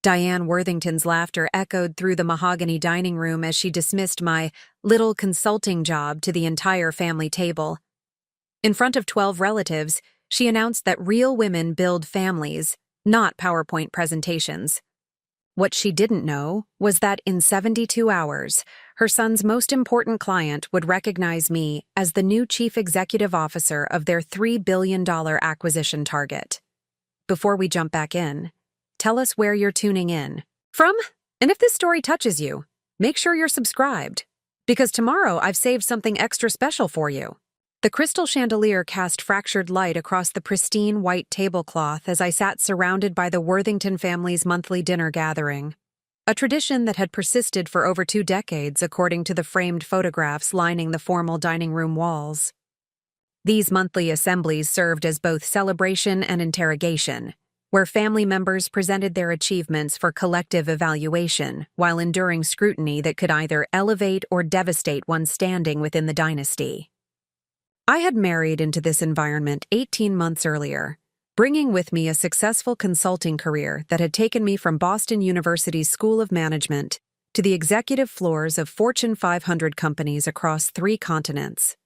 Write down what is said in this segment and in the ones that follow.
Diane Worthington's laughter echoed through the mahogany dining room as she dismissed my little consulting job to the entire family table. In front of 12 relatives, she announced that real women build families, not PowerPoint presentations. What she didn't know was that in 72 hours, her son's most important client would recognize me as the new chief executive officer of their $3 billion acquisition target. Before we jump back in, tell us where you're tuning in from, and if this story touches you, make sure you're subscribed, because tomorrow I've saved something extra special for you. The crystal chandelier cast fractured light across the pristine white tablecloth as I sat surrounded by the Worthington family's monthly dinner gathering, a tradition that had persisted for over 2 decades according to the framed photographs lining the formal dining room walls. These monthly assemblies served as both celebration and interrogation, where family members presented their achievements for collective evaluation while enduring scrutiny that could either elevate or devastate one's standing within the dynasty. I had married into this environment 18 months earlier, bringing with me a successful consulting career that had taken me from Boston University's School of Management to the executive floors of Fortune 500 companies across 3 continents.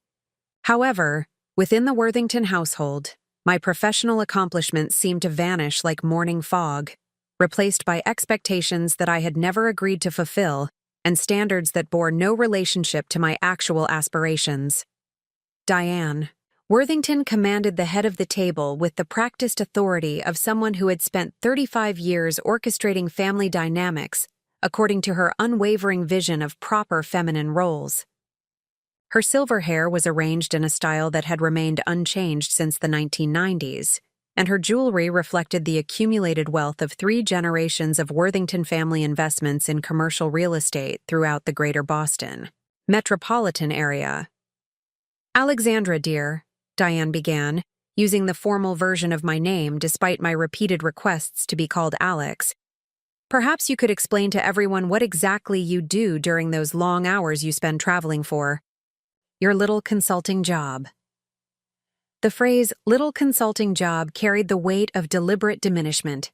However, within the Worthington household, my professional accomplishments seemed to vanish like morning fog, replaced by expectations that I had never agreed to fulfill and standards that bore no relationship to my actual aspirations. Diane Worthington commanded the head of the table with the practiced authority of someone who had spent 35 years orchestrating family dynamics according to her unwavering vision of proper feminine roles. Her silver hair was arranged in a style that had remained unchanged since the 1990s, and her jewelry reflected the accumulated wealth of 3 generations of Worthington family investments in commercial real estate throughout the greater Boston metropolitan area. "Alexandra, dear," Diane began, using the formal version of my name despite my repeated requests to be called Alex. "Perhaps you could explain to everyone what exactly you do during those long hours you spend traveling for your little consulting job." The phrase "little consulting job" carried the weight of deliberate diminishment.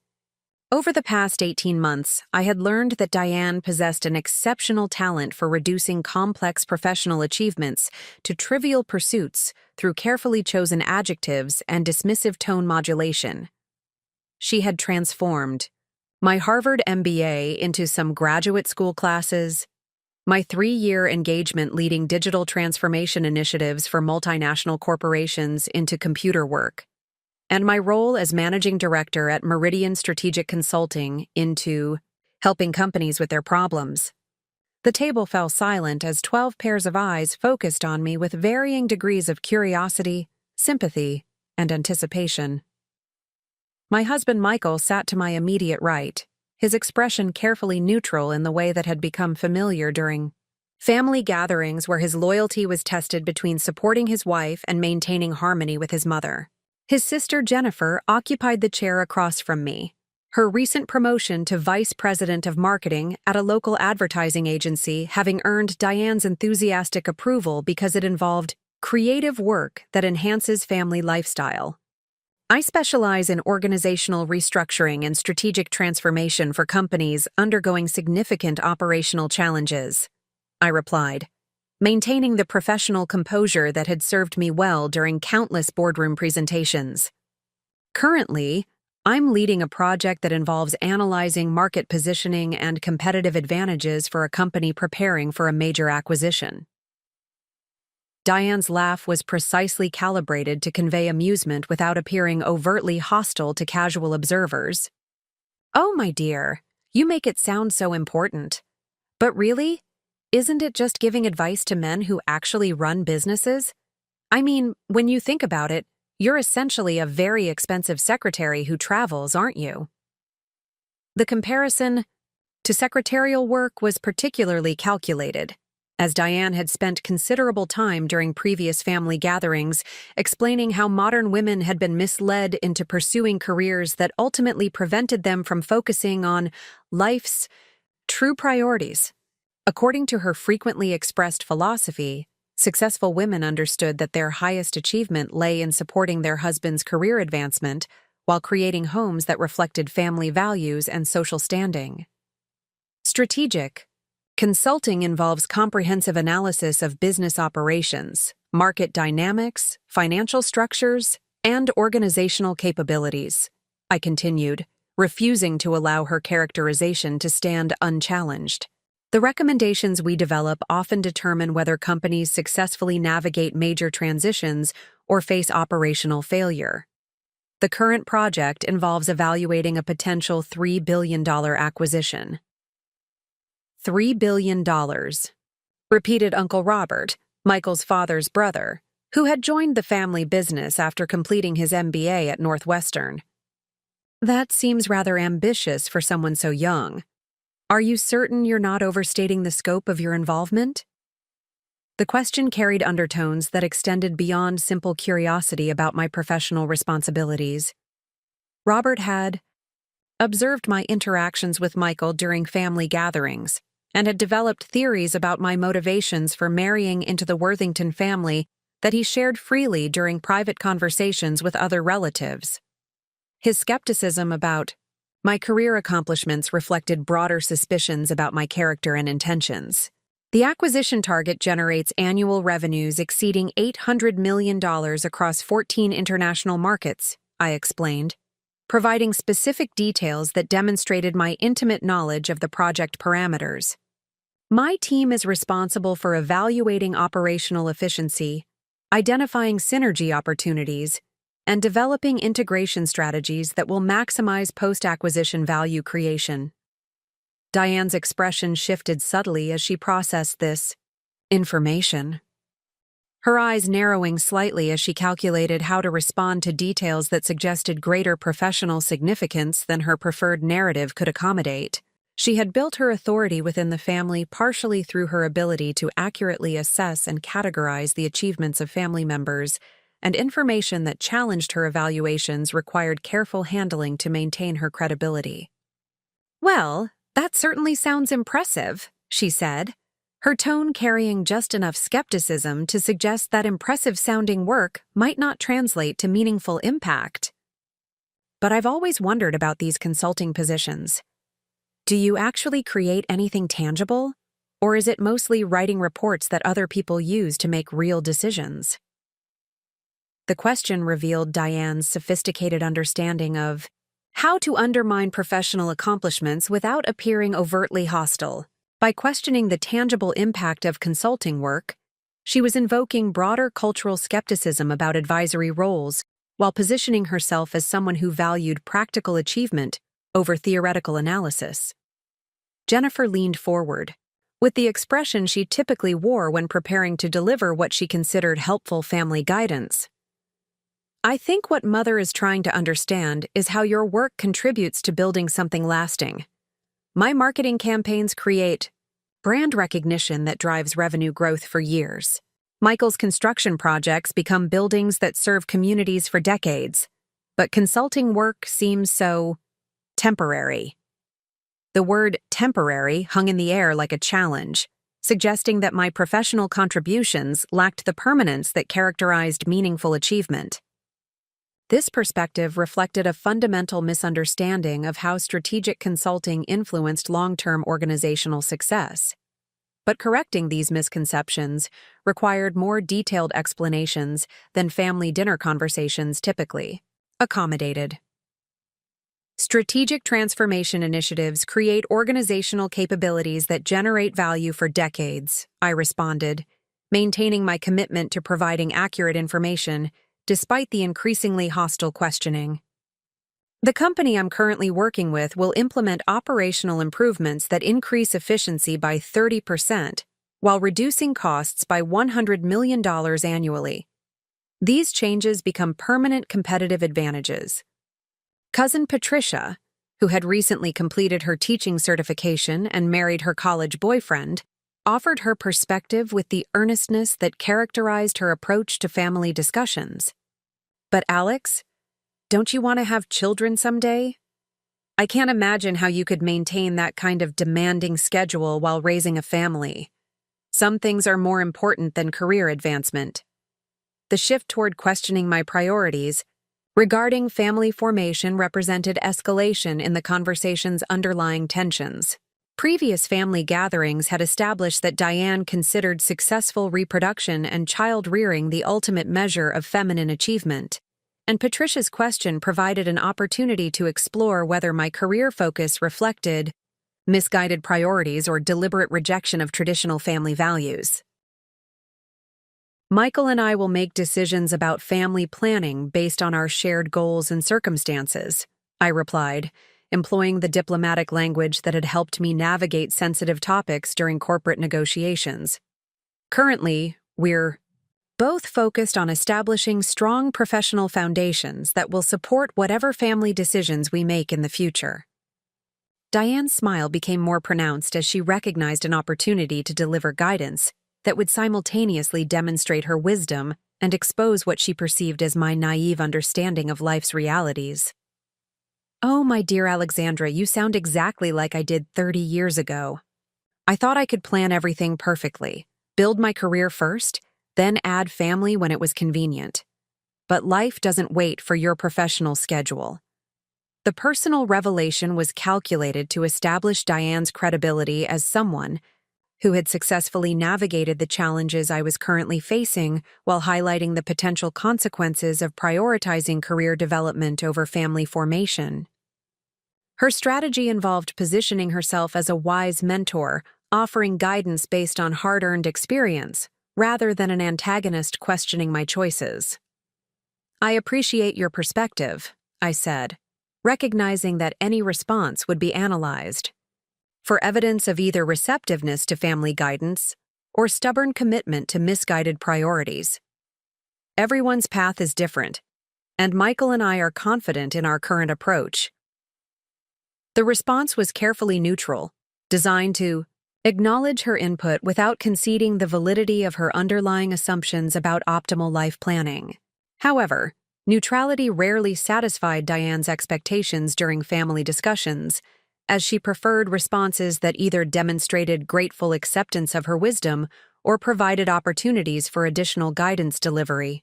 Over the past 18 months, I had learned that Diane possessed an exceptional talent for reducing complex professional achievements to trivial pursuits through carefully chosen adjectives and dismissive tone modulation. She had transformed my Harvard MBA into some graduate school classes, my 3-year engagement leading digital transformation initiatives for multinational corporations into computer work, and my role as managing director at Meridian Strategic Consulting into helping companies with their problems. The table fell silent as 12 pairs of eyes focused on me with varying degrees of curiosity, sympathy, and anticipation. My husband Michael sat to my immediate right, his expression carefully neutral in the way that had become familiar during family gatherings where his loyalty was tested between supporting his wife and maintaining harmony with his mother. His sister Jennifer occupied the chair across from me, her recent promotion to vice president of marketing at a local advertising agency having earned Diane's enthusiastic approval because it involved creative work that enhances family lifestyle. "I specialize in organizational restructuring and strategic transformation for companies undergoing significant operational challenges," I replied, maintaining the professional composure that had served me well during countless boardroom presentations. "Currently, I'm leading a project that involves analyzing market positioning and competitive advantages for a company preparing for a major acquisition." Diane's laugh was precisely calibrated to convey amusement without appearing overtly hostile to casual observers. "Oh, my dear, you make it sound so important. But really, isn't it just giving advice to men who actually run businesses? I mean, when you think about it, you're essentially a very expensive secretary who travels, aren't you?" The comparison to secretarial work was particularly calculated, as Diane had spent considerable time during previous family gatherings explaining how modern women had been misled into pursuing careers that ultimately prevented them from focusing on life's true priorities. According to her frequently expressed philosophy, successful women understood that their highest achievement lay in supporting their husband's career advancement, while creating homes that reflected family values and social standing. Strategic consulting involves comprehensive analysis of business operations, market dynamics, financial structures, and organizational capabilities, I continued, refusing to allow her characterization to stand unchallenged. The recommendations we develop often determine whether companies successfully navigate major transitions or face operational failure. The current project involves evaluating a potential $3 billion acquisition. $3 billion, repeated Uncle Robert, Michael's father's brother, who had joined the family business after completing his MBA at Northwestern. That seems rather ambitious for someone so young. Are you certain you're not overstating the scope of your involvement? The question carried undertones that extended beyond simple curiosity about my professional responsibilities. Robert had observed my interactions with Michael during family gatherings and had developed theories about my motivations for marrying into the Worthington family that he shared freely during private conversations with other relatives. His skepticism about my career accomplishments reflected broader suspicions about my character and intentions. The acquisition target generates annual revenues exceeding $800 million across 14 international markets, I explained, providing specific details that demonstrated my intimate knowledge of the project parameters. My team is responsible for evaluating operational efficiency, identifying synergy opportunities, and developing integration strategies that will maximize post-acquisition value creation. Diane's expression shifted subtly as she processed this information. Her eyes narrowing slightly as she calculated how to respond to details that suggested greater professional significance than her preferred narrative could accommodate. She had built her authority within the family partially through her ability to accurately assess and categorize the achievements of family members, and information that challenged her evaluations required careful handling to maintain her credibility. "Well, that certainly sounds impressive," she said, her tone carrying just enough skepticism to suggest that impressive-sounding work might not translate to meaningful impact. "But I've always wondered about these consulting positions. Do you actually create anything tangible, or is it mostly writing reports that other people use to make real decisions?" The question revealed Diane's sophisticated understanding of how to undermine professional accomplishments without appearing overtly hostile. By questioning the tangible impact of consulting work, she was invoking broader cultural skepticism about advisory roles while positioning herself as someone who valued practical achievement over theoretical analysis. Jennifer leaned forward, with the expression she typically wore when preparing to deliver what she considered helpful family guidance. "I think what Mother is trying to understand is how your work contributes to building something lasting. My marketing campaigns create brand recognition that drives revenue growth for years. Michael's construction projects become buildings that serve communities for decades. But consulting work seems so temporary." The word temporary hung in the air like a challenge, suggesting that my professional contributions lacked the permanence that characterized meaningful achievement. This perspective reflected a fundamental misunderstanding of how strategic consulting influenced long-term organizational success. But correcting these misconceptions required more detailed explanations than family dinner conversations typically accommodated. Strategic transformation initiatives create organizational capabilities that generate value for decades, I responded, maintaining my commitment to providing accurate information despite the increasingly hostile questioning. "The company I'm currently working with will implement operational improvements that increase efficiency by 30% while reducing costs by $100 million annually. These changes become permanent competitive advantages." Cousin Patricia, who had recently completed her teaching certification and married her college boyfriend, offered her perspective with the earnestness that characterized her approach to family discussions. "But Alex, don't you want to have children someday? I can't imagine how you could maintain that kind of demanding schedule while raising a family. Some things are more important than career advancement." The shift toward questioning my priorities regarding family formation represented escalation in the conversation's underlying tensions. Previous family gatherings had established that Diane considered successful reproduction and child-rearing the ultimate measure of feminine achievement, and Patricia's question provided an opportunity to explore whether my career focus reflected misguided priorities or deliberate rejection of traditional family values. Michael and I will make decisions about family planning based on our shared goals and circumstances, I replied, employing the diplomatic language that had helped me navigate sensitive topics during corporate negotiations. Currently, we're both focused on establishing strong professional foundations that will support whatever family decisions we make in the future. Diane's smile became more pronounced as she recognized an opportunity to deliver guidance that would simultaneously demonstrate her wisdom and expose what she perceived as my naive understanding of life's realities. "Oh, my dear Alexandra, you sound exactly like I did 30 years ago. I thought I could plan everything perfectly, build my career first, then add family when it was convenient. But life doesn't wait for your professional schedule." The personal revelation was calculated to establish Diane's credibility as someone who had successfully navigated the challenges I was currently facing while highlighting the potential consequences of prioritizing career development over family formation. Her strategy involved positioning herself as a wise mentor, offering guidance based on hard-earned experience, rather than an antagonist questioning my choices. "I appreciate your perspective," I said, recognizing that any response would be analyzed for evidence of either receptiveness to family guidance or stubborn commitment to misguided priorities. Everyone's path is different, and Michael and I are confident in our current approach. The response was carefully neutral, designed to acknowledge her input without conceding the validity of her underlying assumptions about optimal life planning. However, neutrality rarely satisfied Diane's expectations during family discussions, as she preferred responses that either demonstrated grateful acceptance of her wisdom or provided opportunities for additional guidance delivery.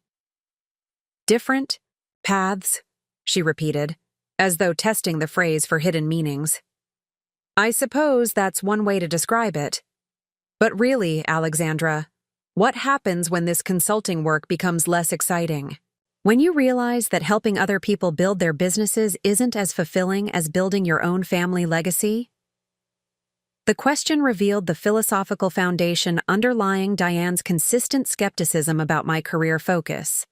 "Different paths," she repeated, as though testing the phrase for hidden meanings. "I suppose that's one way to describe it. But really, Alexandra, what happens when this consulting work becomes less exciting? When you realize that helping other people build their businesses isn't as fulfilling as building your own family legacy?" The question revealed the philosophical foundation underlying Diane's consistent skepticism about my career focus.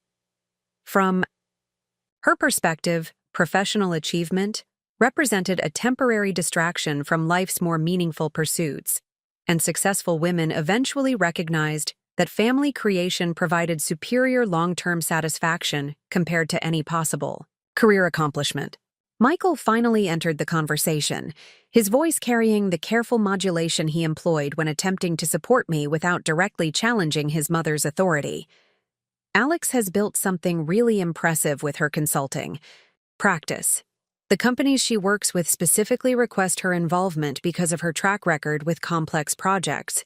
From her perspective, professional achievement represented a temporary distraction from life's more meaningful pursuits, and successful women eventually recognized that family creation provided superior long-term satisfaction compared to any possible career accomplishment. Michael finally entered the conversation, his voice carrying the careful modulation he employed when attempting to support me without directly challenging his mother's authority. "Alex has built something really impressive with her consulting practice. The companies she works with specifically request her involvement because of her track record with complex projects."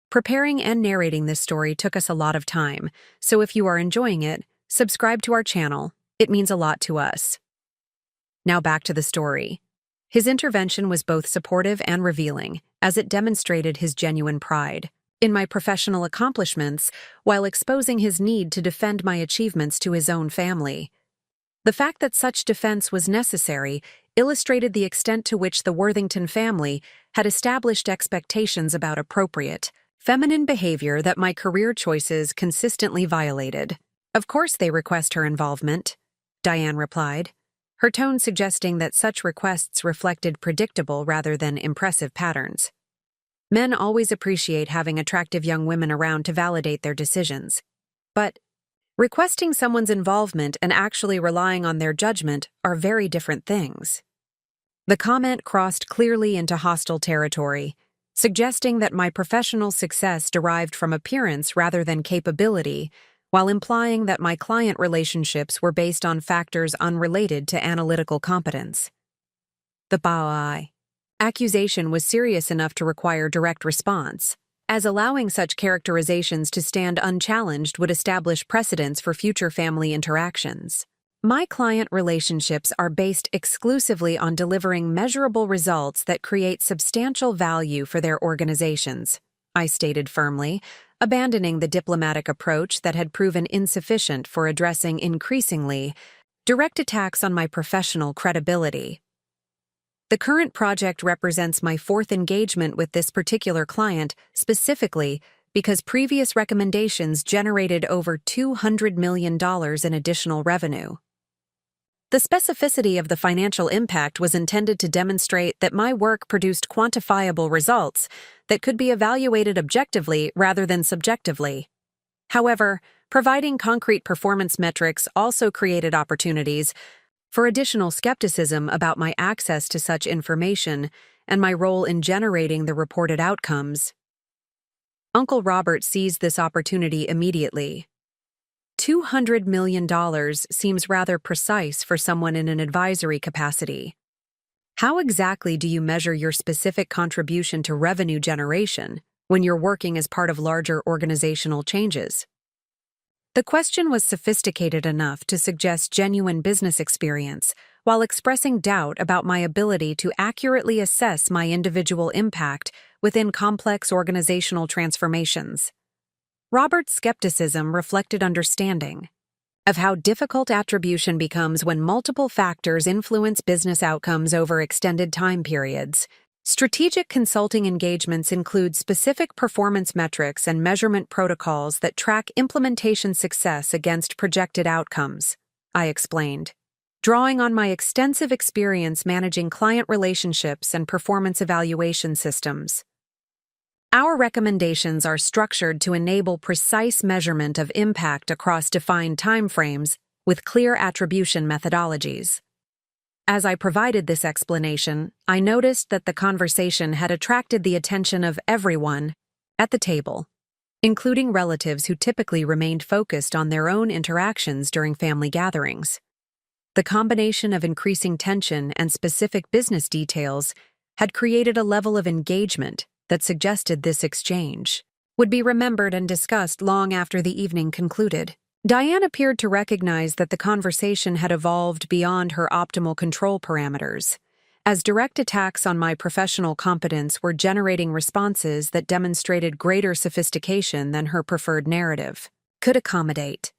Preparing and narrating this story took us a lot of time, so if you are enjoying it, subscribe to our channel. It means a lot to us. Now back to the story. His intervention was both supportive and revealing, as it demonstrated his genuine pride in my professional accomplishments while exposing his need to defend my achievements to his own family. The fact that such defense was necessary illustrated the extent to which the Worthington family had established expectations about appropriate, feminine behavior that my career choices consistently violated. "Of course they request her involvement," Diane replied, her tone suggesting that such requests reflected predictable rather than impressive patterns. "Men always appreciate having attractive young women around to validate their decisions. But requesting someone's involvement and actually relying on their judgment are very different things." The comment crossed clearly into hostile territory, suggesting that my professional success derived from appearance rather than capability, while implying that my client relationships were based on factors unrelated to analytical competence. The Bao'ai accusation was serious enough to require direct response, as allowing such characterizations to stand unchallenged would establish precedents for future family interactions. My client relationships are based exclusively on delivering measurable results that create substantial value for their organizations, I stated firmly, abandoning the diplomatic approach that had proven insufficient for addressing increasingly direct attacks on my professional credibility. The current project represents my fourth engagement with this particular client, specifically because previous recommendations generated over $200 million in additional revenue. The specificity of the financial impact was intended to demonstrate that my work produced quantifiable results that could be evaluated objectively rather than subjectively. However, providing concrete performance metrics also created opportunities for additional skepticism about my access to such information and my role in generating the reported outcomes. Uncle Robert seized this opportunity immediately. $200 million seems rather precise for someone in an advisory capacity. How exactly do you measure your specific contribution to revenue generation when you're working as part of larger organizational changes? The question was sophisticated enough to suggest genuine business experience, while expressing doubt about my ability to accurately assess my individual impact within complex organizational transformations. Robert's skepticism reflected understanding of how difficult attribution becomes when multiple factors influence business outcomes over extended time periods. Strategic consulting engagements include specific performance metrics and measurement protocols that track implementation success against projected outcomes, I explained, drawing on my extensive experience managing client relationships and performance evaluation systems. Our recommendations are structured to enable precise measurement of impact across defined timeframes with clear attribution methodologies. As I provided this explanation, I noticed that the conversation had attracted the attention of everyone at the table, including relatives who typically remained focused on their own interactions during family gatherings. The combination of increasing tension and specific business details had created a level of engagement that suggested this exchange would be remembered and discussed long after the evening concluded. Diane appeared to recognize that the conversation had evolved beyond her optimal control parameters, as direct attacks on my professional competence were generating responses that demonstrated greater sophistication than her preferred narrative could accommodate.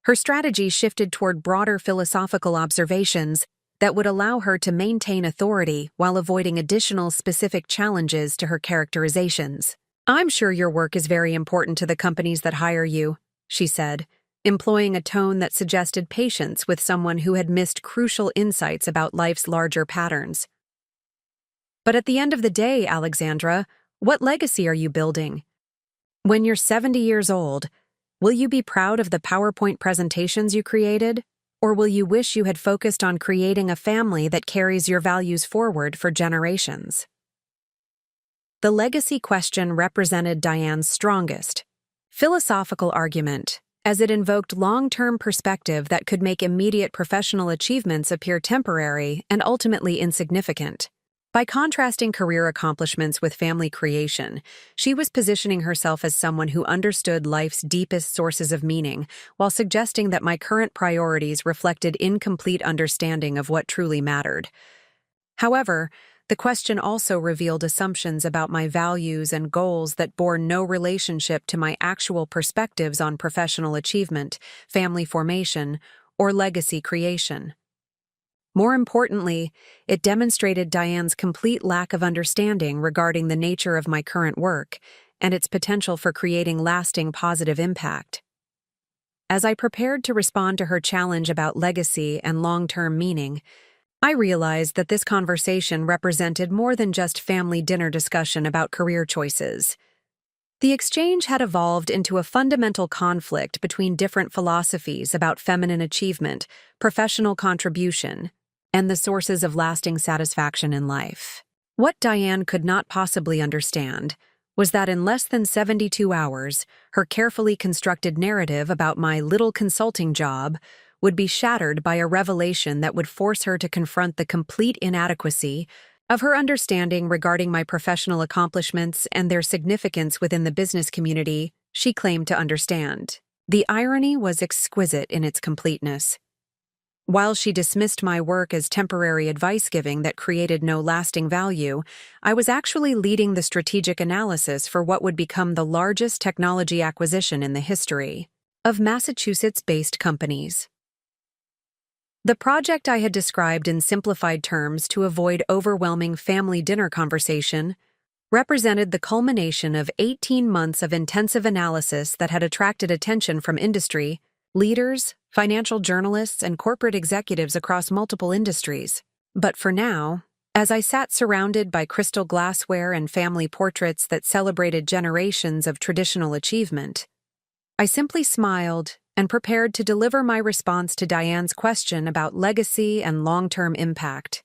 Her strategy shifted toward broader philosophical observations that would allow her to maintain authority while avoiding additional specific challenges to her characterizations. "I'm sure your work is very important to the companies that hire you," she said, employing a tone that suggested patience with someone who had missed crucial insights about life's larger patterns. "But at the end of the day, Alexandra, what legacy are you building? When you're 70 years old, will you be proud of the PowerPoint presentations you created? Or will you wish you had focused on creating a family that carries your values forward for generations?" The legacy question represented Diane's strongest philosophical argument, as it invoked long-term perspective that could make immediate professional achievements appear temporary and ultimately insignificant. By contrasting career accomplishments with family creation, she was positioning herself as someone who understood life's deepest sources of meaning, while suggesting that my current priorities reflected incomplete understanding of what truly mattered. However, the question also revealed assumptions about my values and goals that bore no relationship to my actual perspectives on professional achievement, family formation, or legacy creation. More importantly, it demonstrated Diane's complete lack of understanding regarding the nature of my current work and its potential for creating lasting positive impact. As I prepared to respond to her challenge about legacy and long-term meaning, I realized that this conversation represented more than just family dinner discussion about career choices. The exchange had evolved into a fundamental conflict between different philosophies about feminine achievement, professional contribution, and the sources of lasting satisfaction in life. What Diane could not possibly understand was that in less than 72 hours, her carefully constructed narrative about my little consulting job would be shattered by a revelation that would force her to confront the complete inadequacy of her understanding regarding my professional accomplishments and their significance within the business community she claimed to understand. The irony was exquisite in its completeness. While she dismissed my work as temporary advice-giving that created no lasting value, I was actually leading the strategic analysis for what would become the largest technology acquisition in the history of Massachusetts-based companies. The project I had described in simplified terms to avoid overwhelming family dinner conversation represented the culmination of 18 months of intensive analysis that had attracted attention from industry, leaders, financial journalists, and corporate executives across multiple industries. But for now, as I sat surrounded by crystal glassware and family portraits that celebrated generations of traditional achievement, I simply smiled and prepared to deliver my response to Diane's question about legacy and long-term impact.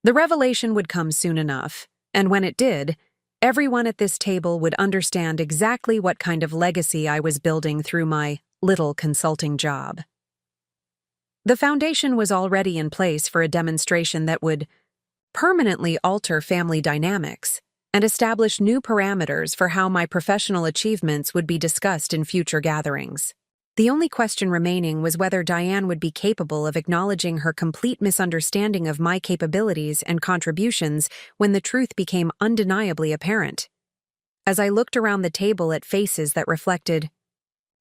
The revelation would come soon enough, and when it did, everyone at this table would understand exactly what kind of legacy I was building through my little consulting job. The foundation was already in place for a demonstration that would permanently alter family dynamics and establish new parameters for how my professional achievements would be discussed in future gatherings. The only question remaining was whether Diane would be capable of acknowledging her complete misunderstanding of my capabilities and contributions when the truth became undeniably apparent. As I looked around the table at faces that reflected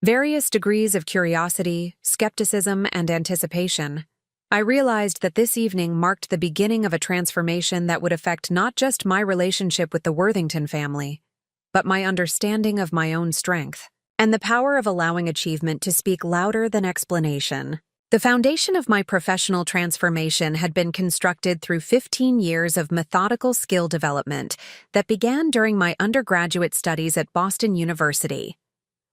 various degrees of curiosity, skepticism, and anticipation, I realized that this evening marked the beginning of a transformation that would affect not just my relationship with the Worthington family, but my understanding of my own strength and the power of allowing achievement to speak louder than explanation. The foundation of my professional transformation had been constructed through 15 years of methodical skill development that began during my undergraduate studies at Boston University,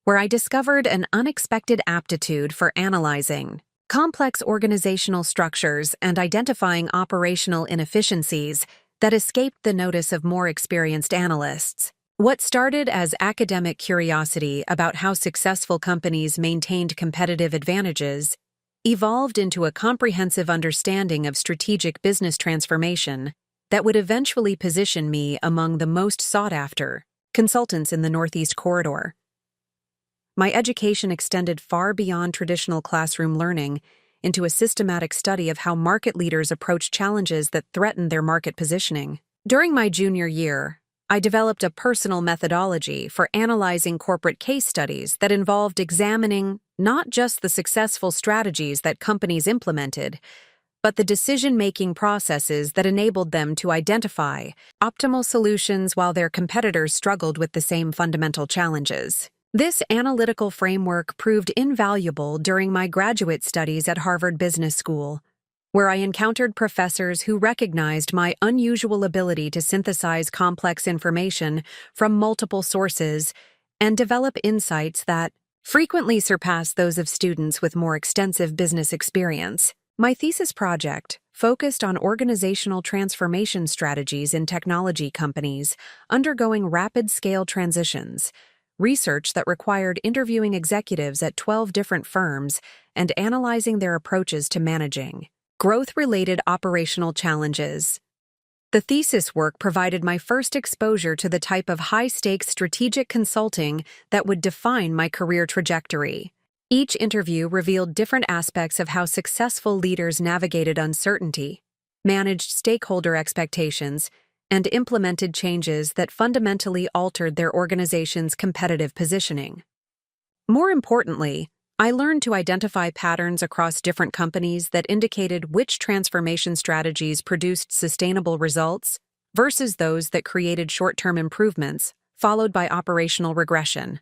where I discovered an unexpected aptitude for analyzing complex organizational structures and identifying operational inefficiencies that escaped the notice of more experienced analysts. What started as academic curiosity about how successful companies maintained competitive advantages evolved into a comprehensive understanding of strategic business transformation that would eventually position me among the most sought-after consultants in the Northeast Corridor. My education extended far beyond traditional classroom learning into a systematic study of how market leaders approach challenges that threaten their market positioning. During my junior year, I developed a personal methodology for analyzing corporate case studies that involved examining not just the successful strategies that companies implemented, but the decision-making processes that enabled them to identify optimal solutions while their competitors struggled with the same fundamental challenges. This analytical framework proved invaluable during my graduate studies at Harvard Business School, where I encountered professors who recognized my unusual ability to synthesize complex information from multiple sources and develop insights that frequently surpass those of students with more extensive business experience. My thesis project focused on organizational transformation strategies in technology companies undergoing rapid-scale transitions, research that required interviewing executives at 12 different firms and analyzing their approaches to managing growth-related operational challenges. The thesis work provided my first exposure to the type of high-stakes strategic consulting that would define my career trajectory. Each interview revealed different aspects of how successful leaders navigated uncertainty, managed stakeholder expectations, and implemented changes that fundamentally altered their organization's competitive positioning. More importantly, I learned to identify patterns across different companies that indicated which transformation strategies produced sustainable results versus those that created short-term improvements, followed by operational regression.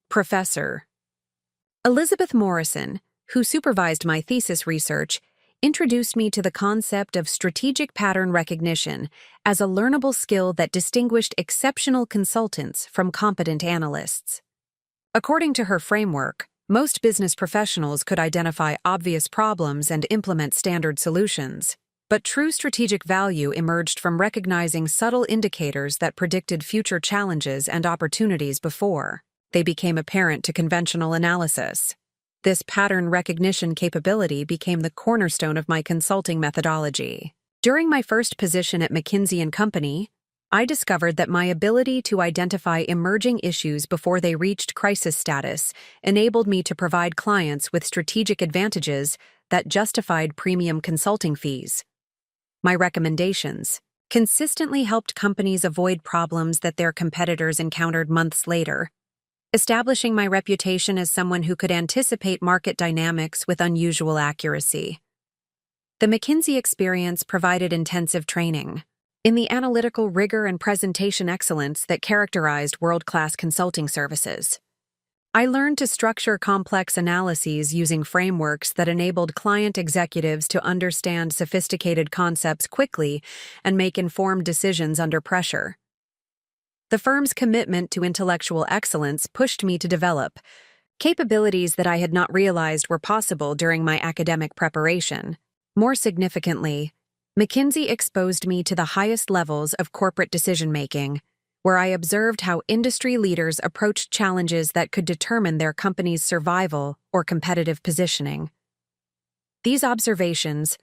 Professor Elizabeth Morrison, who supervised my thesis research, introduced me to the concept of strategic pattern recognition as a learnable skill that distinguished exceptional consultants from competent analysts. According to her framework, most business professionals could identify obvious problems and implement standard solutions, but true strategic value emerged from recognizing subtle indicators that predicted future challenges and opportunities before they became apparent to conventional analysis. This pattern recognition capability became the cornerstone of my consulting methodology. During my first position at McKinsey & Company, I discovered that my ability to identify emerging issues before they reached crisis status enabled me to provide clients with strategic advantages that justified premium consulting fees. My recommendations consistently helped companies avoid problems that their competitors encountered months later, establishing my reputation as someone who could anticipate market dynamics with unusual accuracy. The McKinsey experience provided intensive training in the analytical rigor and presentation excellence that characterized world-class consulting services. I learned to structure complex analyses using frameworks that enabled client executives to understand sophisticated concepts quickly and make informed decisions under pressure. The firm's commitment to intellectual excellence pushed me to develop capabilities that I had not realized were possible during my academic preparation. More significantly, McKinsey exposed me to the highest levels of corporate decision-making, where I observed how industry leaders approached challenges that could determine their company's survival or competitive positioning. These observations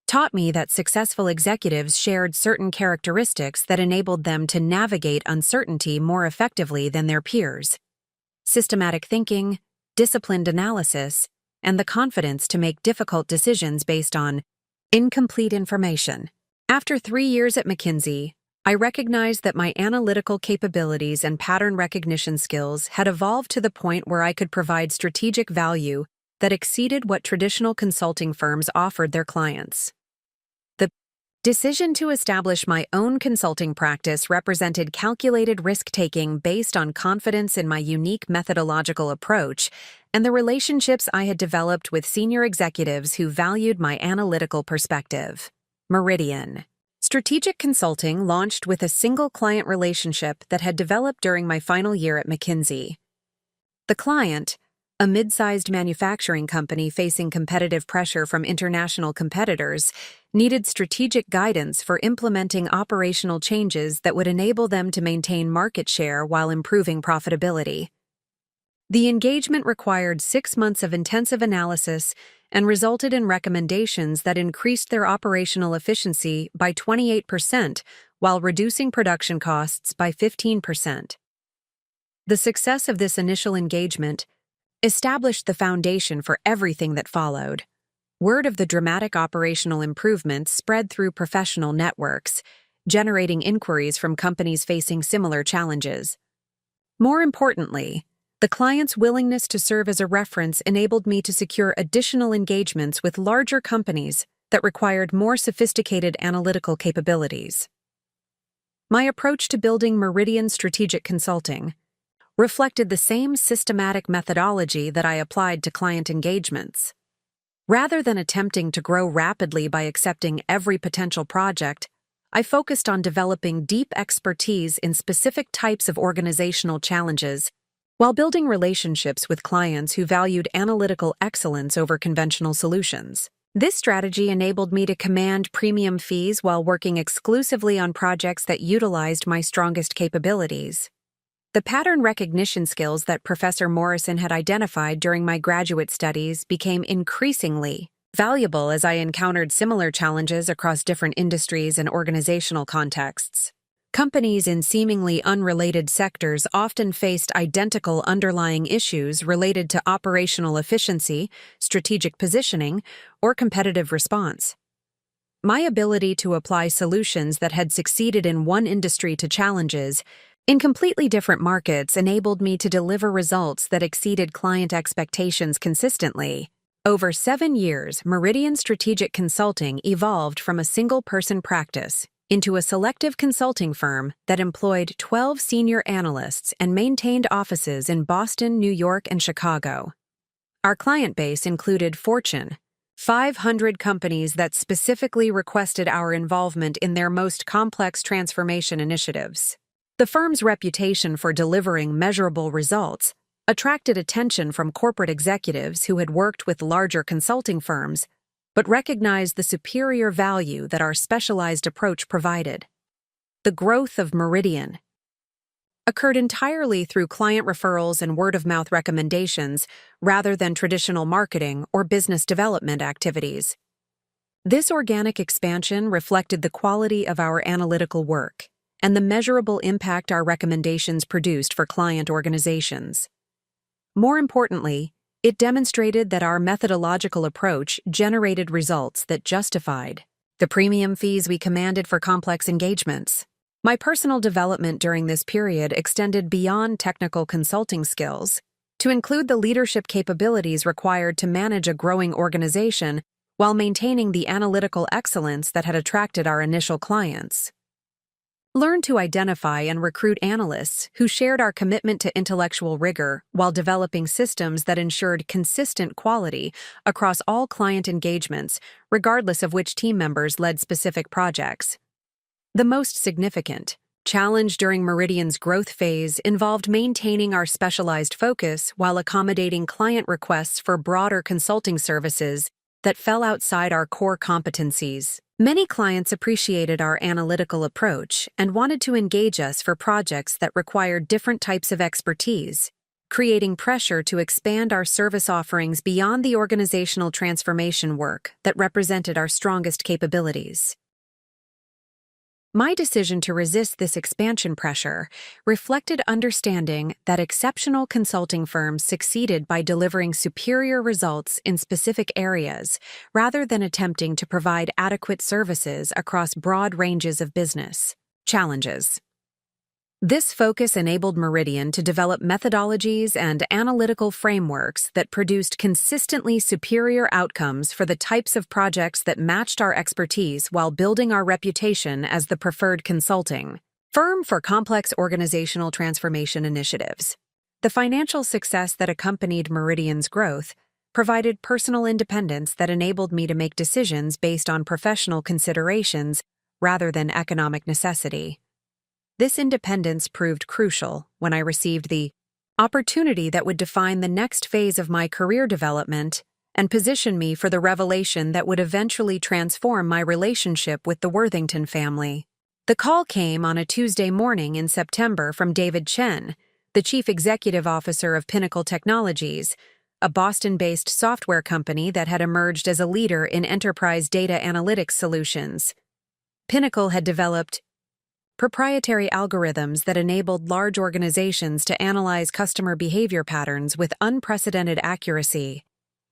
taught me that successful executives shared certain characteristics that enabled them to navigate uncertainty more effectively than their peers: systematic thinking, disciplined analysis, and the confidence to make difficult decisions based on incomplete information. After 3 years at McKinsey, I recognized that my analytical capabilities and pattern recognition skills had evolved to the point where I could provide strategic value that exceeded what traditional consulting firms offered their clients. The decision to establish my own consulting practice represented calculated risk-taking based on confidence in my unique methodological approach and the relationships I had developed with senior executives who valued my analytical perspective. Meridian. Strategic consulting launched with a single client relationship that had developed during my final year at McKinsey. The client, a mid-sized manufacturing company facing competitive pressure from international competitors, needed strategic guidance for implementing operational changes that would enable them to maintain market share while improving profitability. The engagement required 6 months of intensive analysis and resulted in recommendations that increased their operational efficiency by 28% while reducing production costs by 15%. The success of this initial engagement established the foundation for everything that followed. Word of the dramatic operational improvements spread through professional networks, generating inquiries from companies facing similar challenges. More importantly, the client's willingness to serve as a reference enabled me to secure additional engagements with larger companies that required more sophisticated analytical capabilities. My approach to building Meridian Strategic Consulting reflected the same systematic methodology that I applied to client engagements. Rather than attempting to grow rapidly by accepting every potential project, I focused on developing deep expertise in specific types of organizational challenges while building relationships with clients who valued analytical excellence over conventional solutions. This strategy enabled me to command premium fees while working exclusively on projects that utilized my strongest capabilities. The pattern recognition skills that Professor Morrison had identified during my graduate studies became increasingly valuable as I encountered similar challenges across different industries and organizational contexts. Companies in seemingly unrelated sectors often faced identical underlying issues related to operational efficiency, strategic positioning, or competitive response. My ability to apply solutions that had succeeded in one industry to challenges in completely different markets enabled me to deliver results that exceeded client expectations consistently. Over 7 years, Meridian Strategic Consulting evolved from a single-person practice into a selective consulting firm that employed 12 senior analysts and maintained offices in Boston, New York, and Chicago. Our client base included Fortune 500 companies that specifically requested our involvement in their most complex transformation initiatives. The firm's reputation for delivering measurable results attracted attention from corporate executives who had worked with larger consulting firms but recognized the superior value that our specialized approach provided. The growth of Meridian occurred entirely through client referrals and word-of-mouth recommendations rather than traditional marketing or business development activities. This organic expansion reflected the quality of our analytical work and the measurable impact our recommendations produced for client organizations. More importantly, it demonstrated that our methodological approach generated results that justified the premium fees we commanded for complex engagements. My personal development during this period extended beyond technical consulting skills to include the leadership capabilities required to manage a growing organization while maintaining the analytical excellence that had attracted our initial clients. Learn to identify and recruit analysts who shared our commitment to intellectual rigor while developing systems that ensured consistent quality across all client engagements, regardless of which team members led specific projects. The most significant challenge during Meridian's growth phase involved maintaining our specialized focus while accommodating client requests for broader consulting services that fell outside our core competencies. Many clients appreciated our analytical approach and wanted to engage us for projects that required different types of expertise, creating pressure to expand our service offerings beyond the organizational transformation work that represented our strongest capabilities. My decision to resist this expansion pressure reflected understanding that exceptional consulting firms succeeded by delivering superior results in specific areas rather than attempting to provide adequate services across broad ranges of business challenges. This focus enabled Meridian to develop methodologies and analytical frameworks that produced consistently superior outcomes for the types of projects that matched our expertise while building our reputation as the preferred consulting firm for complex organizational transformation initiatives. The financial success that accompanied Meridian's growth provided personal independence that enabled me to make decisions based on professional considerations rather than economic necessity. This independence proved crucial when I received the opportunity that would define the next phase of my career development and position me for the revelation that would eventually transform my relationship with the Worthington family. The call came on a Tuesday morning in September from David Chen, the Chief Executive Officer of Pinnacle Technologies, a Boston-based software company that had emerged as a leader in enterprise data analytics solutions. Pinnacle had developed proprietary algorithms that enabled large organizations to analyze customer behavior patterns with unprecedented accuracy,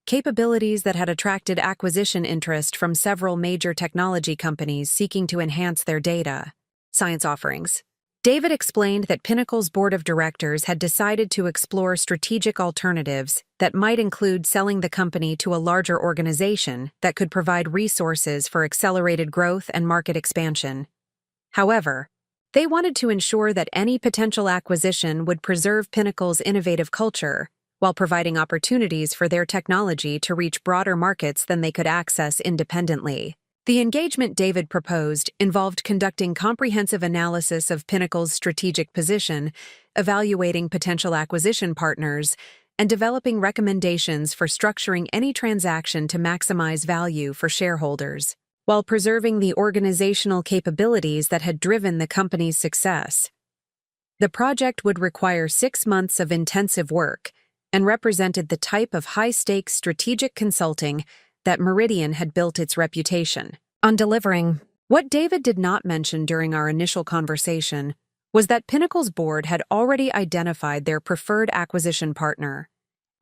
capabilities that had attracted acquisition interest from several major technology companies seeking to enhance their data science offerings. David explained that Pinnacle's board of directors had decided to explore strategic alternatives that might include selling the company to a larger organization that could provide resources for accelerated growth and market expansion. However, they wanted to ensure that any potential acquisition would preserve Pinnacle's innovative culture while providing opportunities for their technology to reach broader markets than they could access independently. The engagement David proposed involved conducting comprehensive analysis of Pinnacle's strategic position, evaluating potential acquisition partners, and developing recommendations for structuring any transaction to maximize value for shareholders, while preserving the organizational capabilities that had driven the company's success. The project would require 6 months of intensive work and represented the type of high-stakes strategic consulting that Meridian had built its reputation on delivering. What David did not mention during our initial conversation was that Pinnacle's board had already identified their preferred acquisition partner,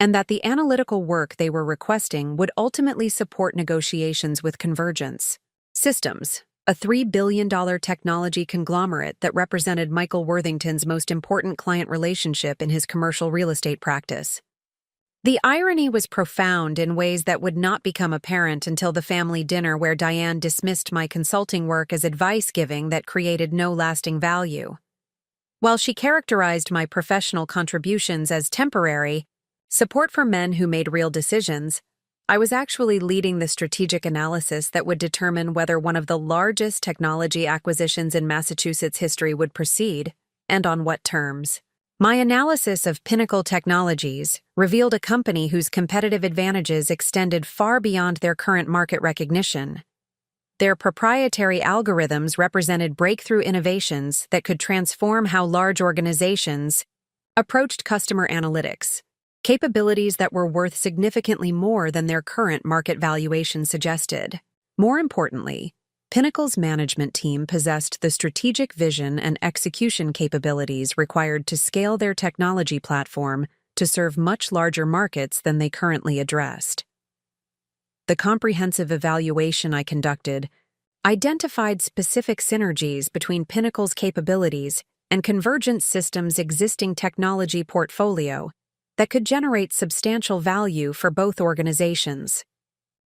and that the analytical work they were requesting would ultimately support negotiations with Convergence Systems, a $3 billion technology conglomerate that represented Michael Worthington's most important client relationship in his commercial real estate practice. The irony was profound in ways that would not become apparent until the family dinner where Diane dismissed my consulting work as advice-giving that created no lasting value. While she characterized my professional contributions as temporary, support for men who made real decisions, I was actually leading the strategic analysis that would determine whether one of the largest technology acquisitions in Massachusetts history would proceed, and on what terms. My analysis of Pinnacle Technologies revealed a company whose competitive advantages extended far beyond their current market recognition. Their proprietary algorithms represented breakthrough innovations that could transform how large organizations approached customer analytics, capabilities that were worth significantly more than their current market valuation suggested. More importantly, Pinnacle's management team possessed the strategic vision and execution capabilities required to scale their technology platform to serve much larger markets than they currently addressed. The comprehensive evaluation I conducted identified specific synergies between Pinnacle's capabilities and Convergent Systems' existing technology portfolio that could generate substantial value for both organizations.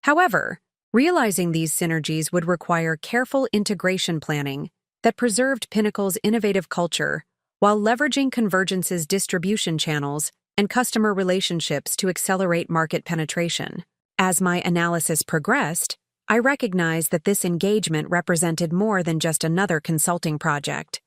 However, realizing these synergies would require careful integration planning that preserved Pinnacle's innovative culture while leveraging Convergence's distribution channels and customer relationships to accelerate market penetration. As my analysis progressed, I recognized that this engagement represented more than just another consulting project.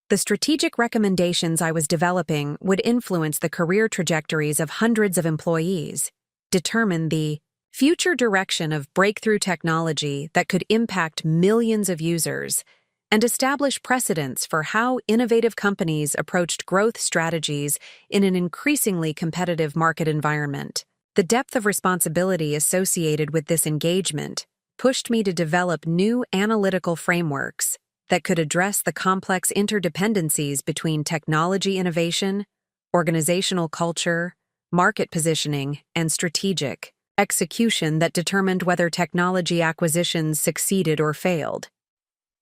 The strategic recommendations I was developing would influence the career trajectories of hundreds of employees, determine the future direction of breakthrough technology that could impact millions of users, and establish precedents for how innovative companies approached growth strategies in an increasingly competitive market environment. The depth of responsibility associated with this engagement pushed me to develop new analytical frameworks that could address the complex interdependencies between technology innovation, organizational culture, market positioning, and strategic execution that determined whether technology acquisitions succeeded or failed.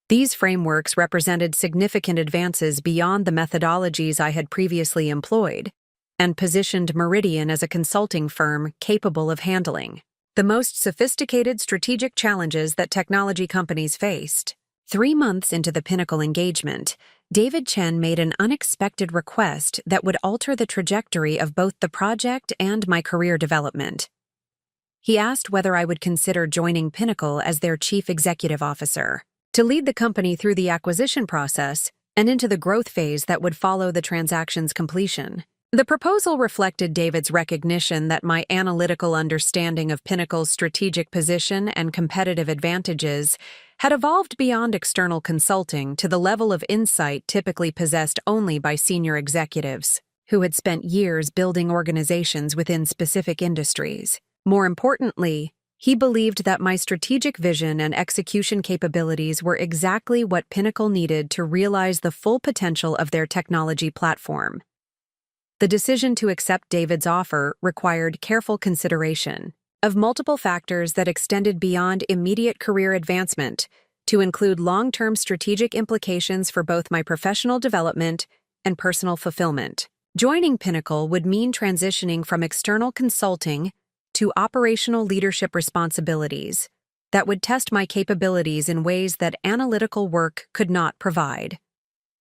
These frameworks represented significant advances beyond the methodologies I had previously employed and positioned Meridian as a consulting firm capable of handling the most sophisticated strategic challenges that technology companies faced. 3 months into the Pinnacle engagement, David Chen made an unexpected request that would alter the trajectory of both the project and my career development. He asked whether I would consider joining Pinnacle as their chief executive officer, to lead the company through the acquisition process and into the growth phase that would follow the transaction's completion. The proposal reflected David's recognition that my analytical understanding of Pinnacle's strategic position and competitive advantages had evolved beyond external consulting to the level of insight typically possessed only by senior executives who had spent years building organizations within specific industries. More importantly, he believed that my strategic vision and execution capabilities were exactly what Pinnacle needed to realize the full potential of their technology platform. The decision to accept David's offer required careful consideration of multiple factors that extended beyond immediate career advancement to include long-term strategic implications for both my professional development and personal fulfillment. Joining Pinnacle would mean transitioning from external consulting to operational leadership responsibilities that would test my capabilities in ways that analytical work could not provide.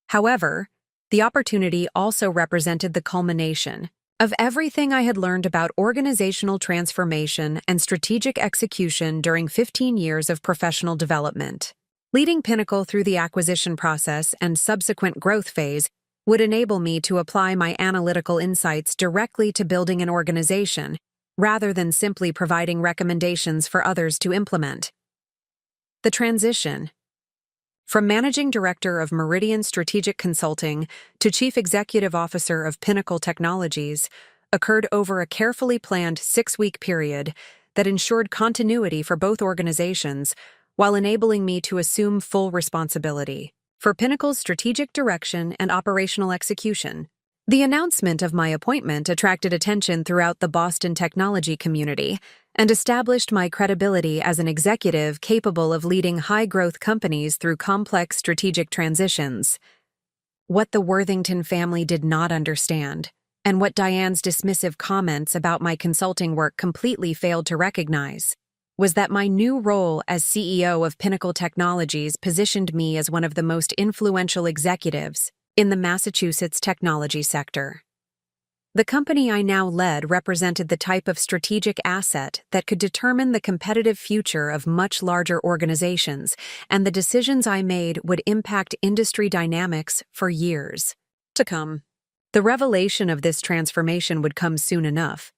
However, the opportunity also represented the culmination of everything I had learned about organizational transformation and strategic execution during 15 years of professional development. Leading Pinnacle through the acquisition process and subsequent growth phase would enable me to apply my analytical insights directly to building an organization, rather than simply providing recommendations for others to implement. The transition from Managing Director of Meridian Strategic Consulting to Chief Executive Officer of Pinnacle Technologies occurred over a carefully planned 6-week period that ensured continuity for both organizations while enabling me to assume full responsibility for Pinnacle's strategic direction and operational execution. The announcement of my appointment attracted attention throughout the Boston technology community and established my credibility as an executive capable of leading high-growth companies through complex strategic transitions. What the Worthington family did not understand, and what Diane's dismissive comments about my consulting work completely failed to recognize, was that my new role as CEO of Pinnacle Technologies positioned me as one of the most influential executives in the Massachusetts technology sector. The company I now led represented the type of strategic asset that could determine the competitive future of much larger organizations, and the decisions I made would impact industry dynamics for years to come. The revelation of this transformation would come soon enough.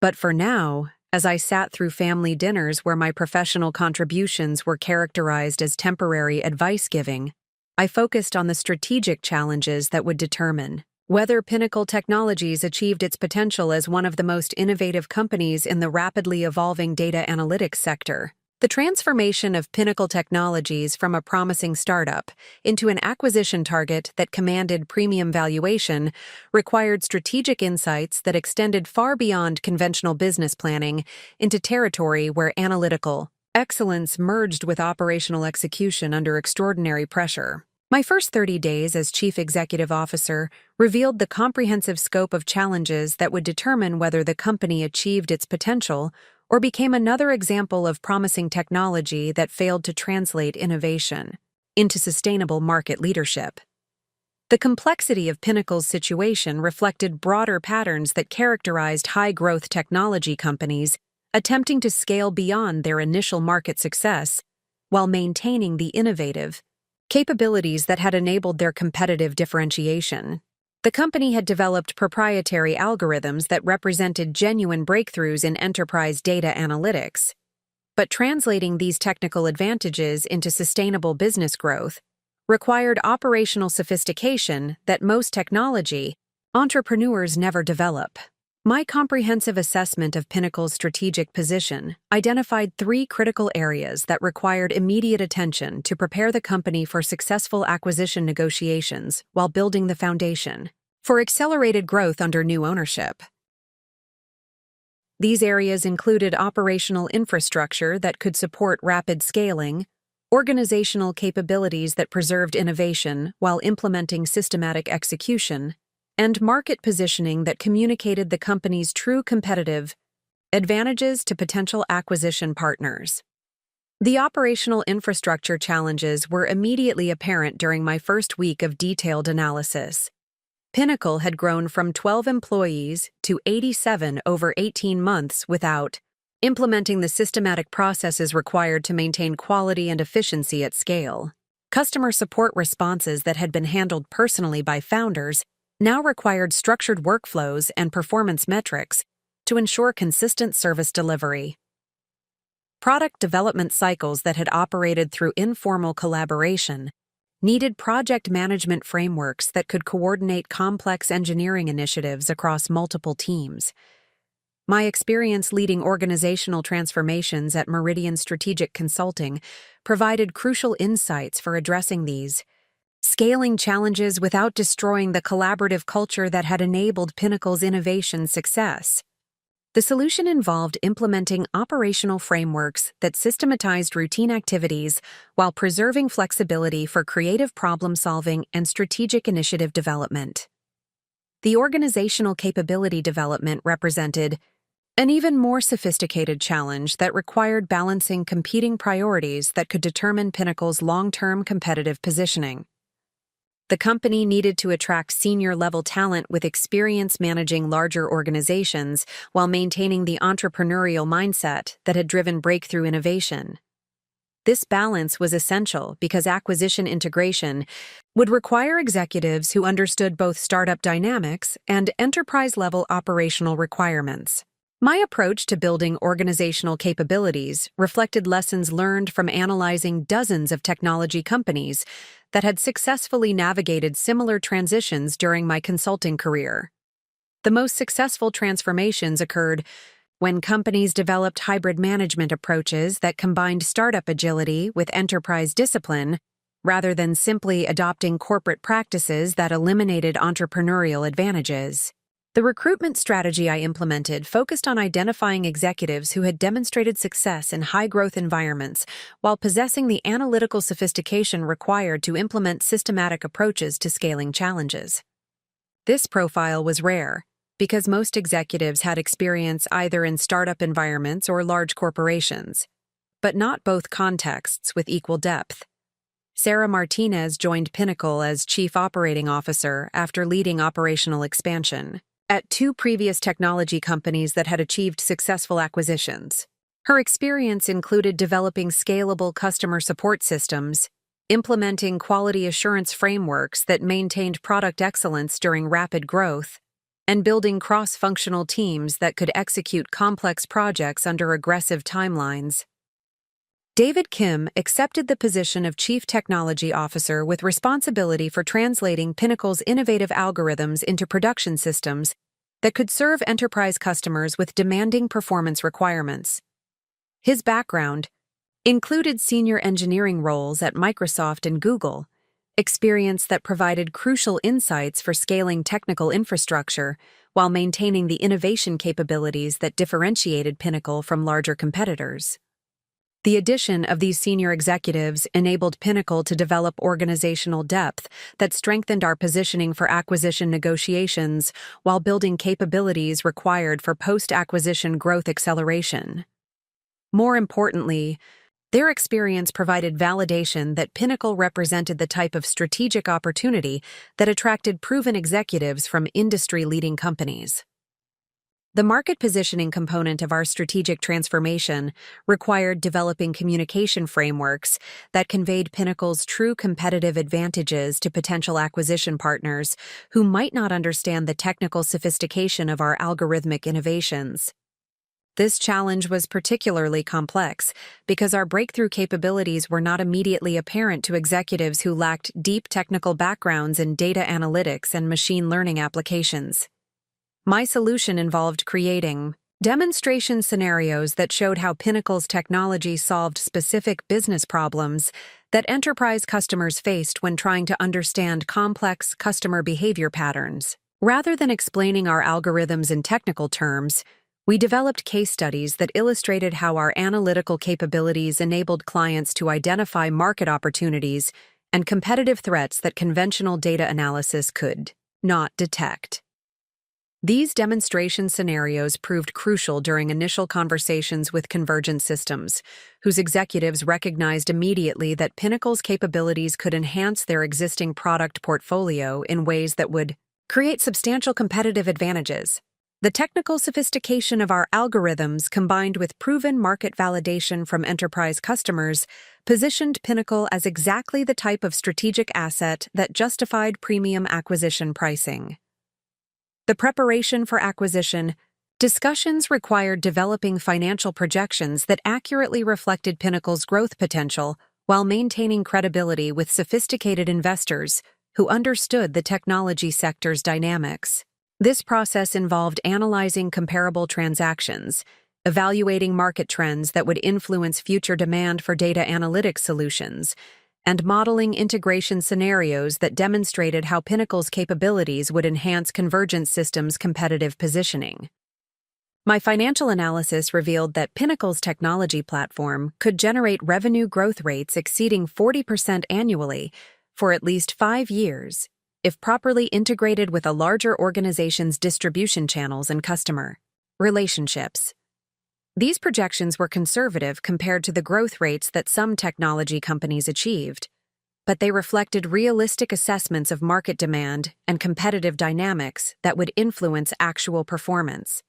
But for now, as I sat through family dinners where my professional contributions were characterized as temporary advice-giving, I focused on the strategic challenges that would determine whether Pinnacle Technologies achieved its potential as one of the most innovative companies in the rapidly evolving data analytics sector. The transformation of Pinnacle Technologies from a promising startup into an acquisition target that commanded premium valuation required strategic insights that extended far beyond conventional business planning into territory where analytical excellence merged with operational execution under extraordinary pressure. My first 30 days as Chief Executive Officer revealed the comprehensive scope of challenges that would determine whether the company achieved its potential or became another example of promising technology that failed to translate innovation into sustainable market leadership. The complexity of Pinnacle's situation reflected broader patterns that characterized high-growth technology companies attempting to scale beyond their initial market success while maintaining the innovative capabilities that had enabled their competitive differentiation. The company had developed proprietary algorithms that represented genuine breakthroughs in enterprise data analytics. But translating these technical advantages into sustainable business growth required operational sophistication that most technology entrepreneurs never develop. My comprehensive assessment of Pinnacle's strategic position identified 3 critical areas that required immediate attention to prepare the company for successful acquisition negotiations while building the foundation for accelerated growth under new ownership. These areas included operational infrastructure that could support rapid scaling, organizational capabilities that preserved innovation while implementing systematic execution, and market positioning that communicated the company's true competitive advantages to potential acquisition partners. The operational infrastructure challenges were immediately apparent during my first week of detailed analysis. Pinnacle had grown from 12 employees to 87 over 18 months without implementing the systematic processes required to maintain quality and efficiency at scale. Customer support responses that had been handled personally by founders now required structured workflows and performance metrics to ensure consistent service delivery. Product development cycles that had operated through informal collaboration needed project management frameworks that could coordinate complex engineering initiatives across multiple teams. My experience leading organizational transformations at Meridian Strategic Consulting provided crucial insights for addressing these scaling challenges without destroying the collaborative culture that had enabled Pinnacle's innovation success. The solution involved implementing operational frameworks that systematized routine activities while preserving flexibility for creative problem-solving and strategic initiative development. The organizational capability development represented an even more sophisticated challenge that required balancing competing priorities that could determine Pinnacle's long-term competitive positioning. The company needed to attract senior-level talent with experience managing larger organizations while maintaining the entrepreneurial mindset that had driven breakthrough innovation. This balance was essential because acquisition integration would require executives who understood both startup dynamics and enterprise-level operational requirements. My approach to building organizational capabilities reflected lessons learned from analyzing dozens of technology companies that had successfully navigated similar transitions during my consulting career. The most successful transformations occurred when companies developed hybrid management approaches that combined startup agility with enterprise discipline, rather than simply adopting corporate practices that eliminated entrepreneurial advantages. The recruitment strategy I implemented focused on identifying executives who had demonstrated success in high-growth environments while possessing the analytical sophistication required to implement systematic approaches to scaling challenges. This profile was rare because most executives had experience either in startup environments or large corporations, but not both contexts with equal depth. Sarah Martinez joined Pinnacle as Chief Operating Officer after leading operational expansion at 2 previous technology companies that had achieved successful acquisitions. Her experience included developing scalable customer support systems, implementing quality assurance frameworks that maintained product excellence during rapid growth, and building cross-functional teams that could execute complex projects under aggressive timelines. David Kim accepted the position of Chief Technology Officer with responsibility for translating Pinnacle's innovative algorithms into production systems that could serve enterprise customers with demanding performance requirements. His background, included senior engineering roles at Microsoft and Google, experience that provided crucial insights for scaling technical infrastructure while maintaining the innovation capabilities that differentiated Pinnacle from larger competitors. The addition of these senior executives enabled Pinnacle to develop organizational depth that strengthened our positioning for acquisition negotiations while building capabilities required for post-acquisition growth acceleration. More importantly, their experience provided validation that Pinnacle represented the type of strategic opportunity that attracted proven executives from industry-leading companies. The market positioning component of our strategic transformation required developing communication frameworks that conveyed Pinnacle's true competitive advantages to potential acquisition partners who might not understand the technical sophistication of our algorithmic innovations. This challenge was particularly complex because our breakthrough capabilities were not immediately apparent to executives who lacked deep technical backgrounds in data analytics and machine learning applications. My solution involved creating demonstration scenarios that showed how Pinnacle's technology solved specific business problems that enterprise customers faced when trying to understand complex customer behavior patterns. Rather than explaining our algorithms in technical terms, we developed case studies that illustrated how our analytical capabilities enabled clients to identify market opportunities and competitive threats that conventional data analysis could not detect. These demonstration scenarios proved crucial during initial conversations with Convergent Systems, whose executives recognized immediately that Pinnacle's capabilities could enhance their existing product portfolio in ways that would create substantial competitive advantages. The technical sophistication of our algorithms, combined with proven market validation from enterprise customers, positioned Pinnacle as exactly the type of strategic asset that justified premium acquisition pricing. The preparation for acquisition discussions required developing financial projections that accurately reflected Pinnacle's growth potential while maintaining credibility with sophisticated investors who understood the technology sector's dynamics. This process involved analyzing comparable transactions, evaluating market trends that would influence future demand for data analytics solutions, and modeling integration scenarios that demonstrated how Pinnacle's capabilities would enhance Convergent Systems' competitive positioning. My financial analysis revealed that Pinnacle's technology platform could generate revenue growth rates exceeding 40% annually for at least 5 years, if properly integrated with a larger organization's distribution channels and customer relationships. These projections were conservative compared to the growth rates that some technology companies achieved, but they reflected realistic assessments of market demand and competitive dynamics that would influence actual performance.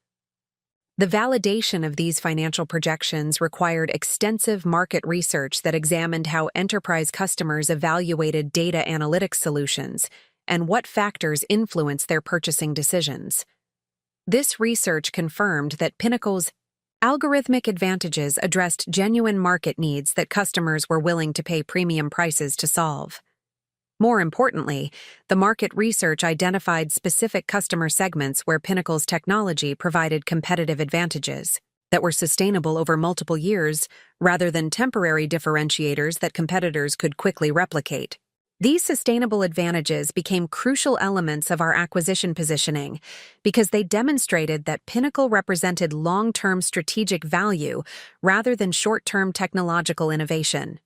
The validation of these financial projections required extensive market research that examined how enterprise customers evaluated data analytics solutions and what factors influence their purchasing decisions. This research confirmed that Pinnacle's algorithmic advantages addressed genuine market needs that customers were willing to pay premium prices to solve. More importantly, the market research identified specific customer segments where Pinnacle's technology provided competitive advantages that were sustainable over multiple years rather than temporary differentiators that competitors could quickly replicate. These sustainable advantages became crucial elements of our acquisition positioning because they demonstrated that Pinnacle represented long-term strategic value rather than short-term technological innovation.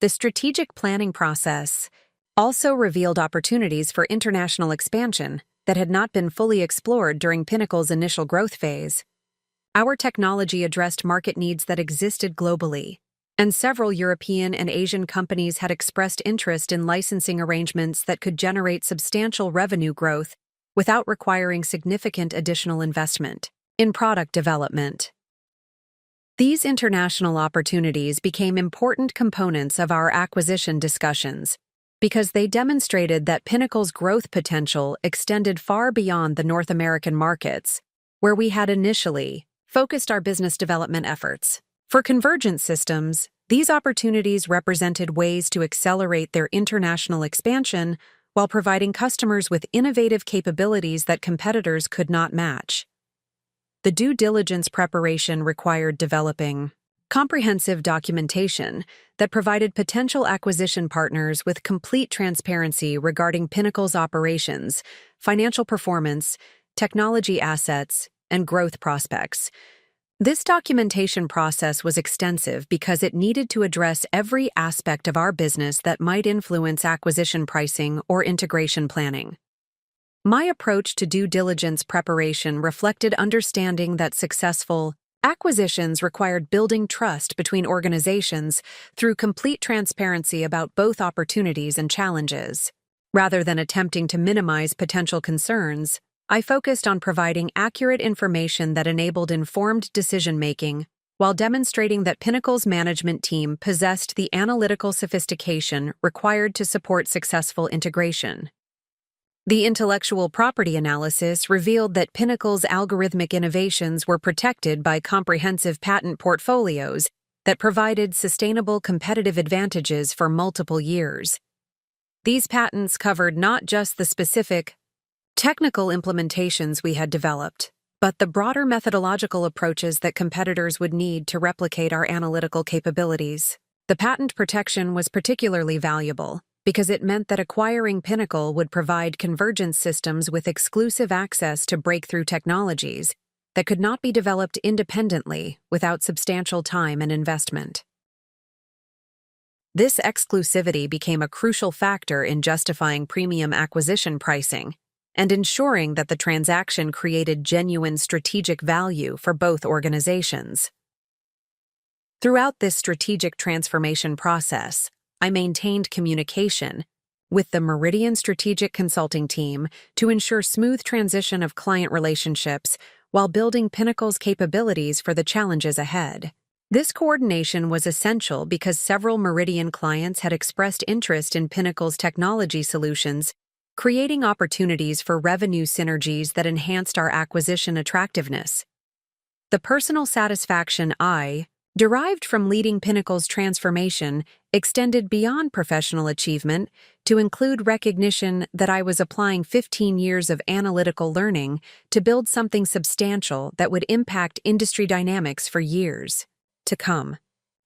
The strategic planning process also revealed opportunities for international expansion that had not been fully explored during Pinnacle's initial growth phase. Our technology addressed market needs that existed globally, and several European and Asian companies had expressed interest in licensing arrangements that could generate substantial revenue growth without requiring significant additional investment in product development. These international opportunities became important components of our acquisition discussions because they demonstrated that Pinnacle's growth potential extended far beyond the North American markets, where we had initially focused our business development efforts. For Convergent Systems, these opportunities represented ways to accelerate their international expansion while providing customers with innovative capabilities that competitors could not match. The due diligence preparation required developing comprehensive documentation that provided potential acquisition partners with complete transparency regarding Pinnacle's operations, financial performance, technology assets, and growth prospects. This documentation process was extensive because it needed to address every aspect of our business that might influence acquisition pricing or integration planning. My approach to due diligence preparation reflected understanding that successful acquisitions required building trust between organizations through complete transparency about both opportunities and challenges. Rather than attempting to minimize potential concerns, I focused on providing accurate information that enabled informed decision-making while demonstrating that Pinnacle's management team possessed the analytical sophistication required to support successful integration. The intellectual property analysis revealed that Pinnacle's algorithmic innovations were protected by comprehensive patent portfolios that provided sustainable competitive advantages for multiple years. These patents covered not just the specific technical implementations we had developed, but the broader methodological approaches that competitors would need to replicate our analytical capabilities. The patent protection was particularly valuable because it meant that acquiring Pinnacle would provide convergence systems with exclusive access to breakthrough technologies that could not be developed independently without substantial time and investment. This exclusivity became a crucial factor in justifying premium acquisition pricing and ensuring that the transaction created genuine strategic value for both organizations. Throughout this strategic transformation process, I maintained communication with the Meridian Strategic Consulting team to ensure smooth transition of client relationships while building Pinnacle's capabilities for the challenges ahead. This coordination was essential because several Meridian clients had expressed interest in Pinnacle's technology solutions, creating opportunities for revenue synergies that enhanced our acquisition attractiveness. The personal satisfaction I derived from leading Pinnacle's transformation extended beyond professional achievement to include recognition that I was applying 15 years of analytical learning to build something substantial that would impact industry dynamics for years to come.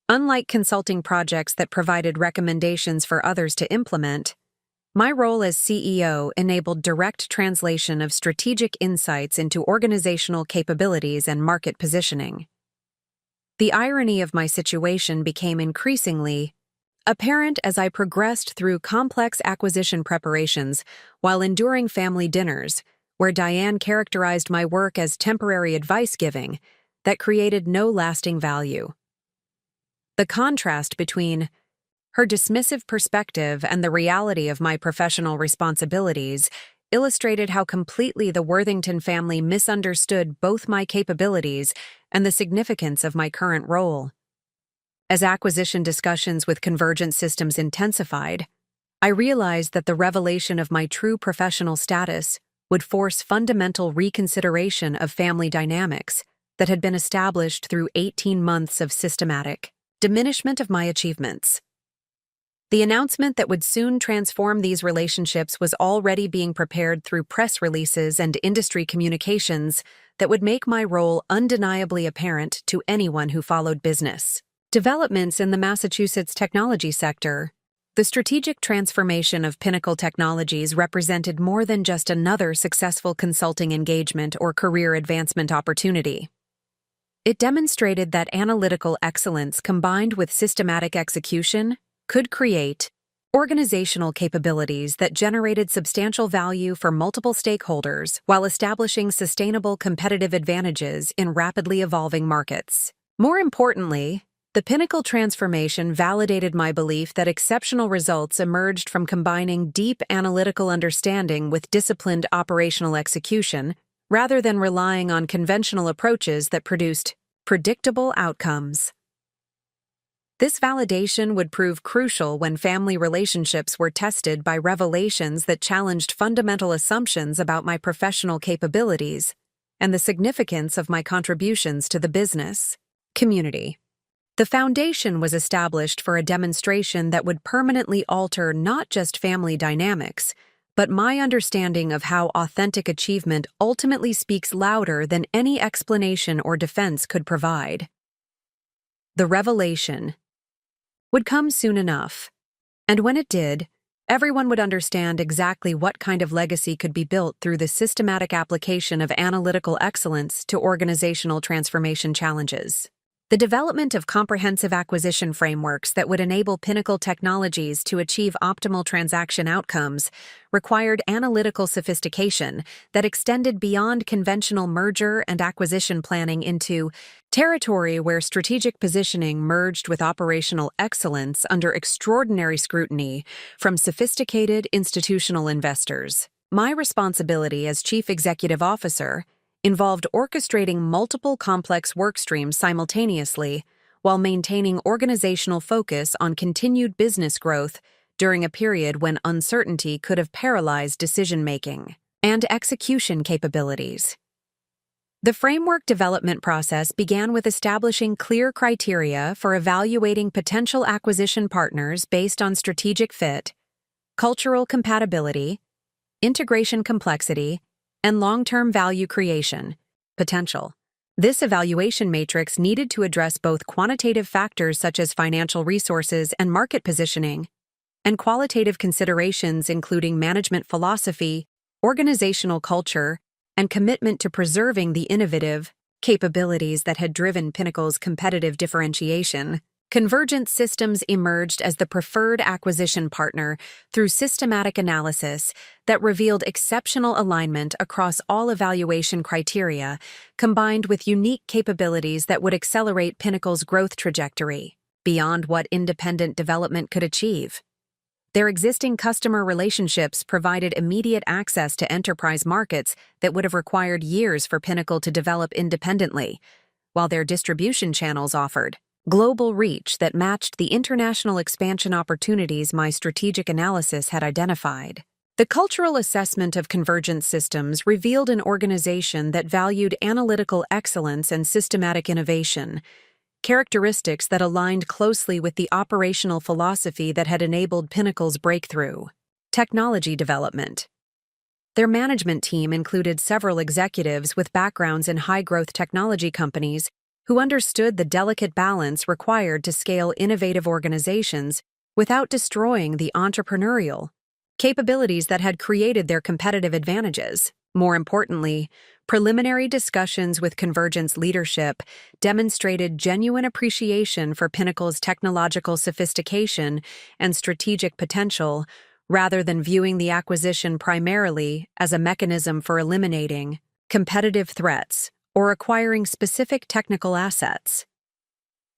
Unlike consulting projects that provided recommendations for others to implement, my role as CEO enabled direct translation of strategic insights into organizational capabilities and market positioning. The irony of my situation became increasingly apparent as I progressed through complex acquisition preparations while enduring family dinners, where Diane characterized my work as temporary advice-giving that created no lasting value. The contrast between her dismissive perspective and the reality of my professional responsibilities illustrated how completely the Worthington family misunderstood both my capabilities and the significance of my current role. As acquisition discussions with Convergent Systems intensified, I realized that the revelation of my true professional status would force fundamental reconsideration of family dynamics that had been established through 18 months of systematic diminishment of my achievements. The announcement that would soon transform these relationships was already being prepared through press releases and industry communications that would make my role undeniably apparent to anyone who followed business developments in the Massachusetts technology sector. The strategic transformation of Pinnacle Technologies represented more than just another successful consulting engagement or career advancement opportunity. It demonstrated that analytical excellence combined with systematic execution could create organizational capabilities that generated substantial value for multiple stakeholders while establishing sustainable competitive advantages in rapidly evolving markets. More importantly, the Pinnacle transformation validated my belief that exceptional results emerged from combining deep analytical understanding with disciplined operational execution, rather than relying on conventional approaches that produced predictable outcomes. This validation would prove crucial when family relationships were tested by revelations that challenged fundamental assumptions about my professional capabilities and the significance of my contributions to the business community. The foundation was established for a demonstration that would permanently alter not just family dynamics, but my understanding of how authentic achievement ultimately speaks louder than any explanation or defense could provide. The revelation would come soon enough, and when it did, everyone would understand exactly what kind of legacy could be built through the systematic application of analytical excellence to organizational transformation challenges. The development of comprehensive acquisition frameworks that would enable Pinnacle Technologies to achieve optimal transaction outcomes required analytical sophistication that extended beyond conventional merger and acquisition planning into territory where strategic positioning merged with operational excellence under extraordinary scrutiny from sophisticated institutional investors. My responsibility as Chief Executive Officer involved orchestrating multiple complex workstreams simultaneously while maintaining organizational focus on continued business growth during a period when uncertainty could have paralyzed decision-making and execution capabilities. The framework development process began with establishing clear criteria for evaluating potential acquisition partners based on strategic fit, cultural compatibility, integration complexity, and long-term value creation potential. This evaluation matrix needed to address both quantitative factors such as financial resources and market positioning, and qualitative considerations including management philosophy, organizational culture, and commitment to preserving the innovative capabilities that had driven Pinnacle's competitive differentiation. Convergent Systems emerged as the preferred acquisition partner through systematic analysis that revealed exceptional alignment across all evaluation criteria, combined with unique capabilities that would accelerate Pinnacle's growth trajectory beyond what independent development could achieve. Their existing customer relationships provided immediate access to enterprise markets that would have required years for Pinnacle to develop independently, while their distribution channels offered global reach that matched the international expansion opportunities my strategic analysis had identified. The cultural assessment of Convergent Systems revealed an organization that valued analytical excellence and systematic innovation, characteristics that aligned closely with the operational philosophy that had enabled Pinnacle's breakthrough. Technology development. Their management team included several executives with backgrounds in high-growth technology companies who understood the delicate balance required to scale innovative organizations without destroying the entrepreneurial capabilities that had created their competitive advantages. More importantly, preliminary discussions with Convergent's leadership demonstrated genuine appreciation for Pinnacle's technological sophistication and strategic potential, rather than viewing the acquisition primarily as a mechanism for eliminating competitive threats or acquiring specific technical assets.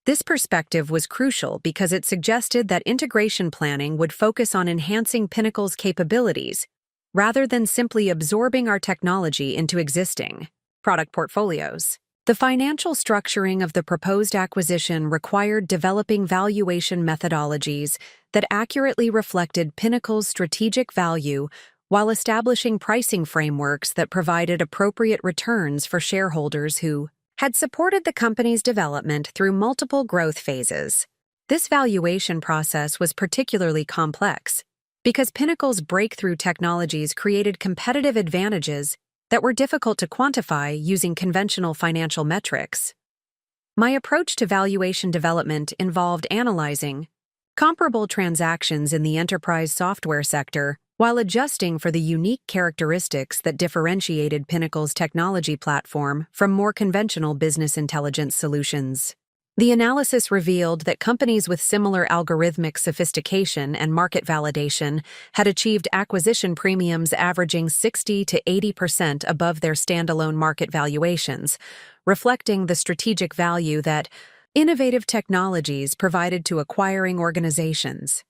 This perspective was crucial because it suggested that integration planning would focus on enhancing Pinnacle's capabilities rather than simply absorbing our technology into existing product portfolios. The financial structuring of the proposed acquisition required developing valuation methodologies that accurately reflected Pinnacle's strategic value while establishing pricing frameworks that provided appropriate returns for shareholders who had supported the company's development through multiple growth phases. This valuation process was particularly complex because Pinnacle's breakthrough technologies created competitive advantages that were difficult to quantify using conventional financial metrics. My approach to valuation development involved analyzing comparable transactions in the enterprise software sector while adjusting for the unique characteristics that differentiated Pinnacle's technology platform from more conventional business intelligence solutions. The analysis revealed that companies with similar algorithmic sophistication and market validation had achieved acquisition premiums averaging 60 to 80% above their standalone market valuations, reflecting the strategic value that innovative technologies provided to acquiring organizations.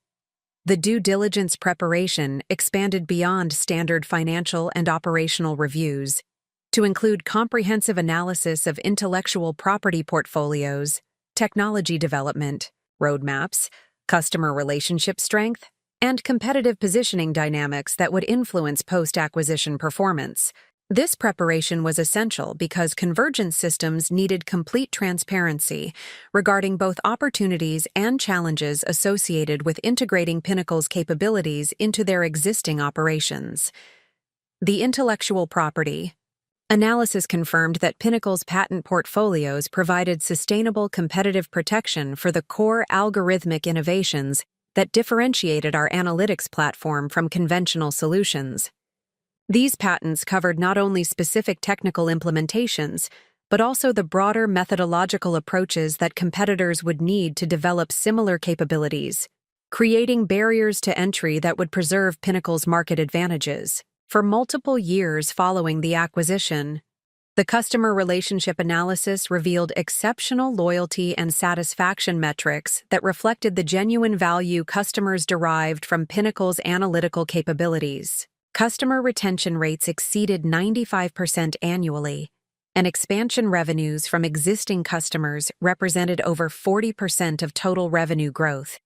The due diligence preparation expanded beyond standard financial and operational reviews to include comprehensive analysis of intellectual property portfolios, technology development, roadmaps, customer relationship strength, and competitive positioning dynamics that would influence post-acquisition performance. This preparation was essential because Convergent Systems needed complete transparency regarding both opportunities and challenges associated with integrating Pinnacle's capabilities into their existing operations. The intellectual property Analysis confirmed that Pinnacle's patent portfolios provided sustainable competitive protection for the core algorithmic innovations that differentiated our analytics platform from conventional solutions. These patents covered not only specific technical implementations, but also the broader methodological approaches that competitors would need to develop similar capabilities, creating barriers to entry that would preserve Pinnacle's market advantages. For multiple years following the acquisition, the customer relationship analysis revealed exceptional loyalty and satisfaction metrics that reflected the genuine value customers derived from Pinnacle's analytical capabilities. Customer retention rates exceeded 95% annually, and expansion revenues from existing customers represented over 40% of total revenue growth,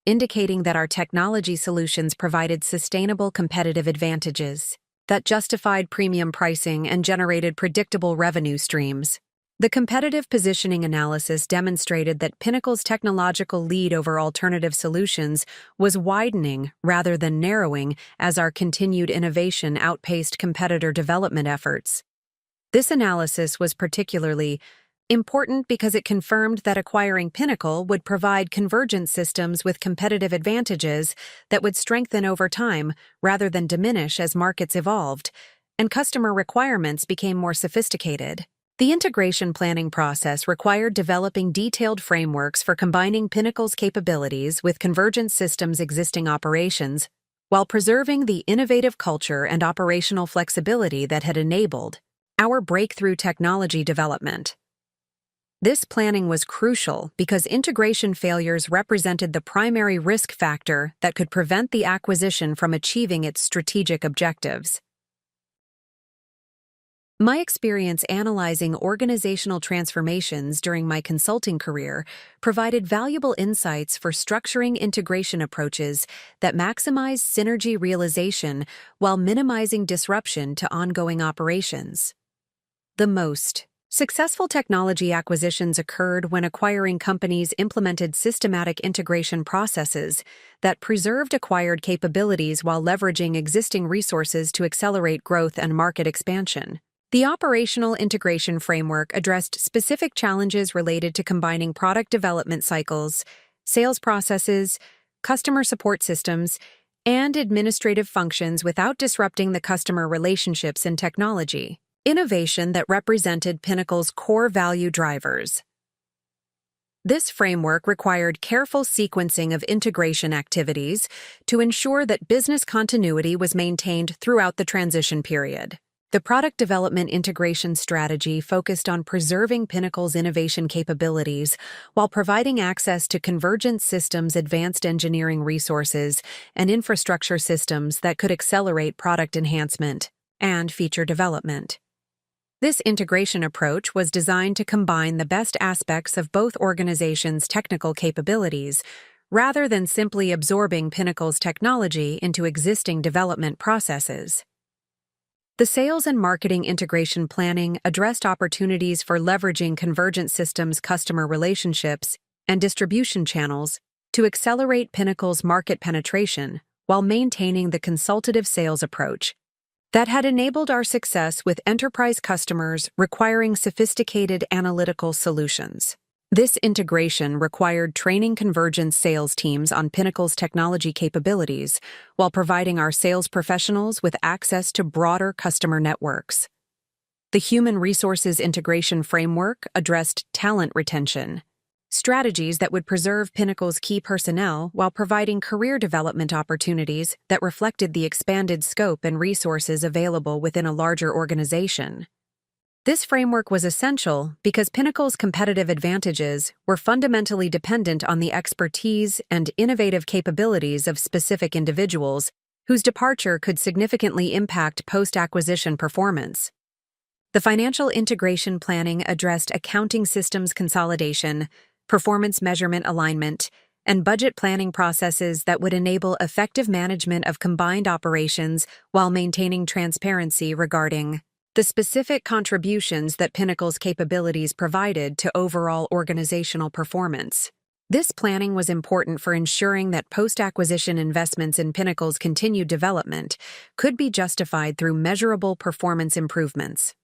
indicating that our technology solutions provided sustainable competitive advantages that justified premium pricing and generated predictable revenue streams. The competitive positioning analysis demonstrated that Pinnacle's technological lead over alternative solutions was widening rather than narrowing as our continued innovation outpaced competitor development efforts. This analysis was particularly important because it confirmed that acquiring Pinnacle would provide convergent systems with competitive advantages that would strengthen over time rather than diminish as markets evolved and customer requirements became more sophisticated. The integration planning process required developing detailed frameworks for combining Pinnacle's capabilities with convergent systems' existing operations, while preserving the innovative culture and operational flexibility that had enabled our breakthrough technology development. This planning was crucial because integration failures represented the primary risk factor that could prevent the acquisition from achieving its strategic objectives. My experience analyzing organizational transformations during my consulting career provided valuable insights for structuring integration approaches that maximize synergy realization while minimizing disruption to ongoing operations. The most successful technology acquisitions occurred when acquiring companies implemented systematic integration processes that preserved acquired capabilities while leveraging existing resources to accelerate growth and market expansion. The operational integration framework addressed specific challenges related to combining product development cycles, sales processes, customer support systems, and administrative functions without disrupting the customer relationships and technology. Innovation that represented Pinnacle's core value drivers. This framework required careful sequencing of integration activities to ensure that business continuity was maintained throughout the transition period. The product development integration strategy focused on preserving Pinnacle's innovation capabilities while providing access to convergent systems, advanced engineering resources, and infrastructure systems that could accelerate product enhancement and feature development. This integration approach was designed to combine the best aspects of both organizations' technical capabilities, rather than simply absorbing Pinnacle's technology into existing development processes. The sales and marketing integration planning addressed opportunities for leveraging convergent systems' customer relationships and distribution channels to accelerate Pinnacle's market penetration while maintaining the consultative sales approach that had enabled our success with enterprise customers requiring sophisticated analytical solutions. This integration required training convergent sales teams on Pinnacle's technology capabilities while providing our sales professionals with access to broader customer networks. The human resources integration framework addressed talent retention, strategies that would preserve Pinnacle's key personnel while providing career development opportunities that reflected the expanded scope and resources available within a larger organization. This framework was essential because Pinnacle's competitive advantages were fundamentally dependent on the expertise and innovative capabilities of specific individuals whose departure could significantly impact post-acquisition performance. The financial integration planning addressed accounting systems consolidation, performance measurement alignment, and budget planning processes that would enable effective management of combined operations while maintaining transparency regarding the specific contributions that Pinnacle's capabilities provided to overall organizational performance. This planning was important for ensuring that post-acquisition investments in Pinnacle's continued development could be justified through measurable performance improvements.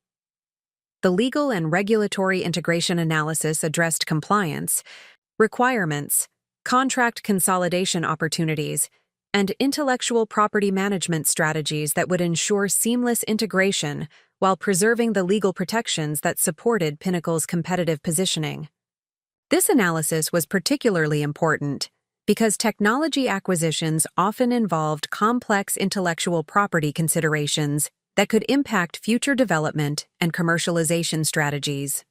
The legal and regulatory integration analysis addressed compliance, requirements, contract consolidation opportunities, and intellectual property management strategies that would ensure seamless integration while preserving the legal protections that supported Pinnacle's competitive positioning. This analysis was particularly important because technology acquisitions often involved complex intellectual property considerations that could impact future development and commercialization strategies.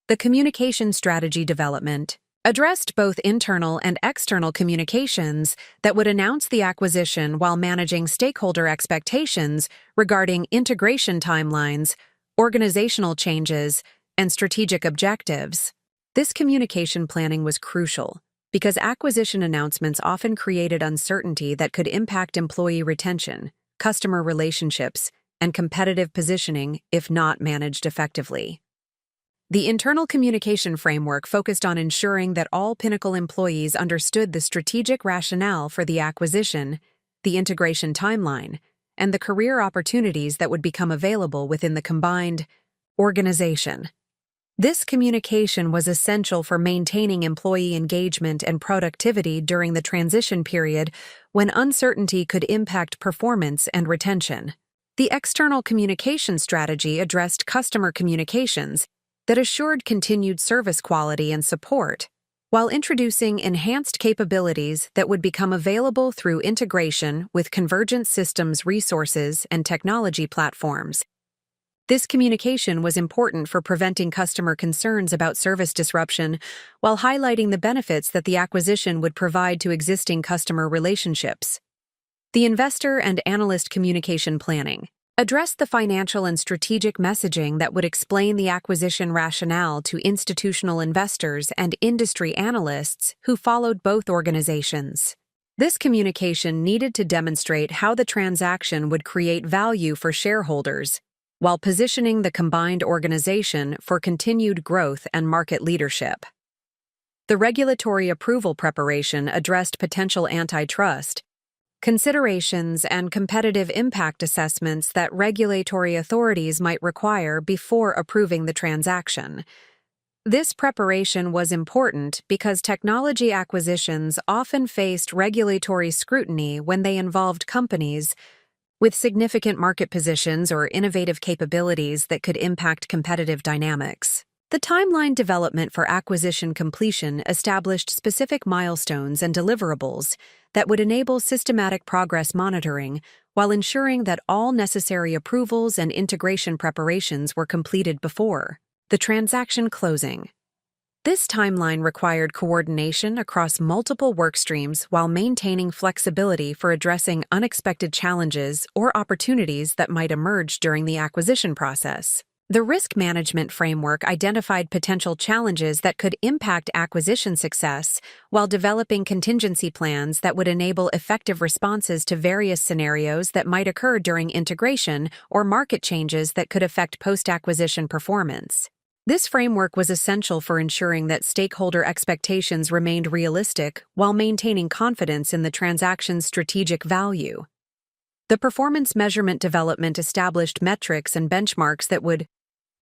The communication strategy development addressed both internal and external communications that would announce the acquisition while managing stakeholder expectations regarding integration timelines, organizational changes, and strategic objectives. This communication planning was crucial because acquisition announcements often created uncertainty that could impact employee retention, customer relationships, and competitive positioning if not managed effectively. The internal communication framework focused on ensuring that all Pinnacle employees understood the strategic rationale for the acquisition, the integration timeline, and the career opportunities that would become available within the combined organization. This communication was essential for maintaining employee engagement and productivity during the transition period when uncertainty could impact performance and retention. The external communication strategy addressed customer communications that assured continued service quality and support, while introducing enhanced capabilities that would become available through integration with convergent systems resources and technology platforms. This communication was important for preventing customer concerns about service disruption while highlighting the benefits that the acquisition would provide to existing customer relationships. The investor and analyst communication planning addressed the financial and strategic messaging that would explain the acquisition rationale to institutional investors and industry analysts who followed both organizations. This communication needed to demonstrate how the transaction would create value for shareholders, while positioning the combined organization for continued growth and market leadership. The regulatory approval preparation addressed potential antitrust considerations and competitive impact assessments that regulatory authorities might require before approving the transaction. This preparation was important because technology acquisitions often faced regulatory scrutiny when they involved companies with significant market positions or innovative capabilities that could impact competitive dynamics. The timeline development for acquisition completion established specific milestones and deliverables that would enable systematic progress monitoring while ensuring that all necessary approvals and integration preparations were completed before the transaction closing. This timeline required coordination across multiple work streams while maintaining flexibility for addressing unexpected challenges or opportunities that might emerge during the acquisition process. The risk management framework identified potential challenges that could impact acquisition success while developing contingency plans that would enable effective responses to various scenarios that might occur during integration or market changes that could affect post-acquisition performance. This framework was essential for ensuring that stakeholder expectations remained realistic while maintaining confidence in the transaction's strategic value. The performance measurement development established metrics and benchmarks that would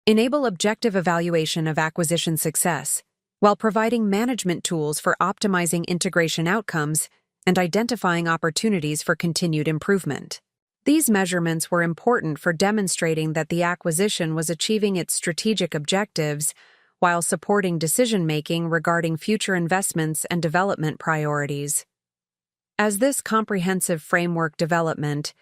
enable objective evaluation of acquisition success, while providing management tools for optimizing integration outcomes and identifying opportunities for continued improvement. These measurements were important for demonstrating that the acquisition was achieving its strategic objectives while supporting decision-making regarding future investments and development priorities. As this comprehensive framework development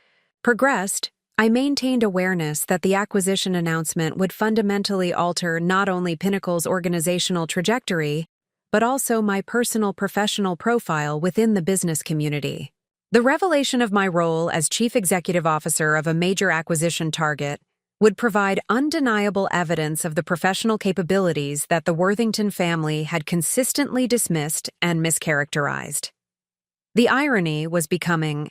progressed, I maintained awareness that the acquisition announcement would fundamentally alter not only Pinnacle's organizational trajectory, but also my personal professional profile within the business community. The revelation of my role as Chief Executive Officer of a major acquisition target would provide undeniable evidence of the professional capabilities that the Worthington family had consistently dismissed and mischaracterized. The irony was becoming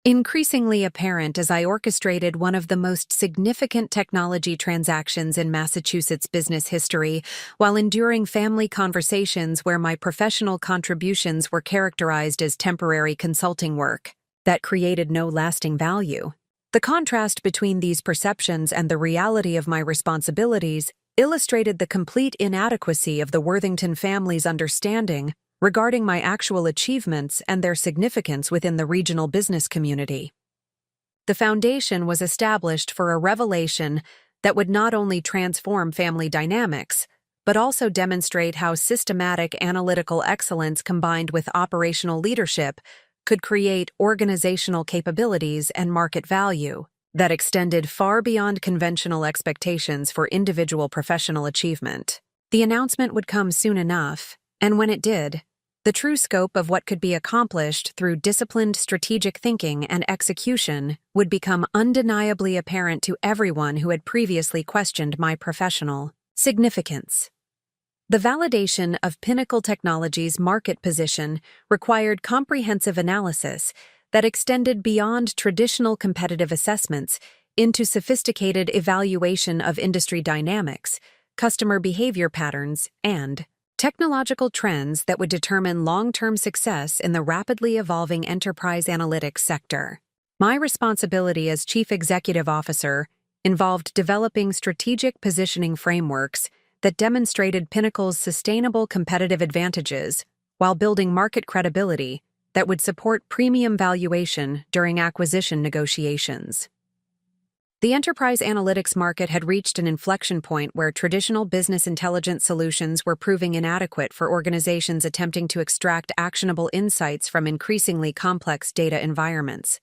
increasingly apparent as I orchestrated one of the most significant technology transactions in Massachusetts business history while enduring family conversations where my professional contributions were characterized as temporary consulting work that created no lasting value. The contrast between these perceptions and the reality of my responsibilities illustrated the complete inadequacy of the Worthington family's understanding regarding my actual achievements and their significance within the regional business community. The foundation was established for a revelation that would not only transform family dynamics, but also demonstrate how systematic analytical excellence combined with operational leadership could create organizational capabilities and market value that extended far beyond conventional expectations for individual professional achievement. The announcement would come soon enough, and when it did, the true scope of what could be accomplished through disciplined strategic thinking and execution would become undeniably apparent to everyone who had previously questioned my professional significance. The validation of Pinnacle Technologies' market position required comprehensive analysis that extended beyond traditional competitive assessments into sophisticated evaluation of industry dynamics, customer behavior patterns, and technological trends that would determine long-term success in the rapidly evolving enterprise analytics sector. My responsibility as Chief Executive Officer involved developing strategic positioning frameworks that demonstrated Pinnacle's sustainable competitive advantages while building market credibility that would support premium valuation during acquisition negotiations. The enterprise analytics market had reached an inflection point where traditional business intelligence solutions were proving inadequate for organizations attempting to extract actionable insights from increasingly complex data environments.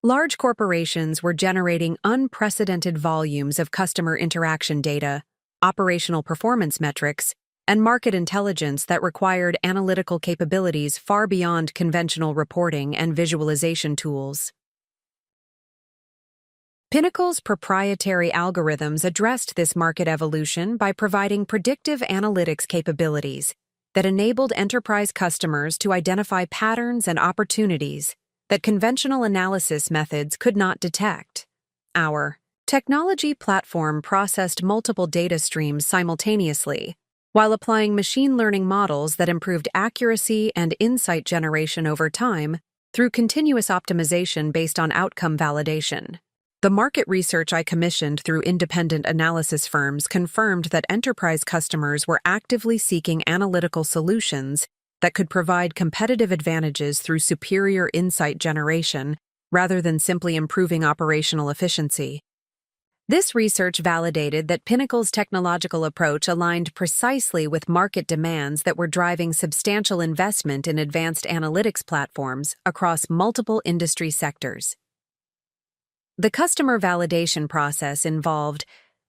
Large corporations were generating unprecedented volumes of customer interaction data, operational performance metrics, and market intelligence that required analytical capabilities far beyond conventional reporting and visualization tools. Pinnacle's proprietary algorithms addressed this market evolution by providing predictive analytics capabilities that enabled enterprise customers to identify patterns and opportunities that conventional analysis methods could not detect. Our technology platform processed multiple data streams simultaneously, while applying machine learning models that improved accuracy and insight generation over time through continuous optimization based on outcome validation. The market research I commissioned through independent analysis firms confirmed that enterprise customers were actively seeking analytical solutions that could provide competitive advantages through superior insight generation rather than simply improving operational efficiency. This research validated that Pinnacle's technological approach aligned precisely with market demands that were driving substantial investment in advanced analytics platforms across multiple industry sectors. The customer validation process involved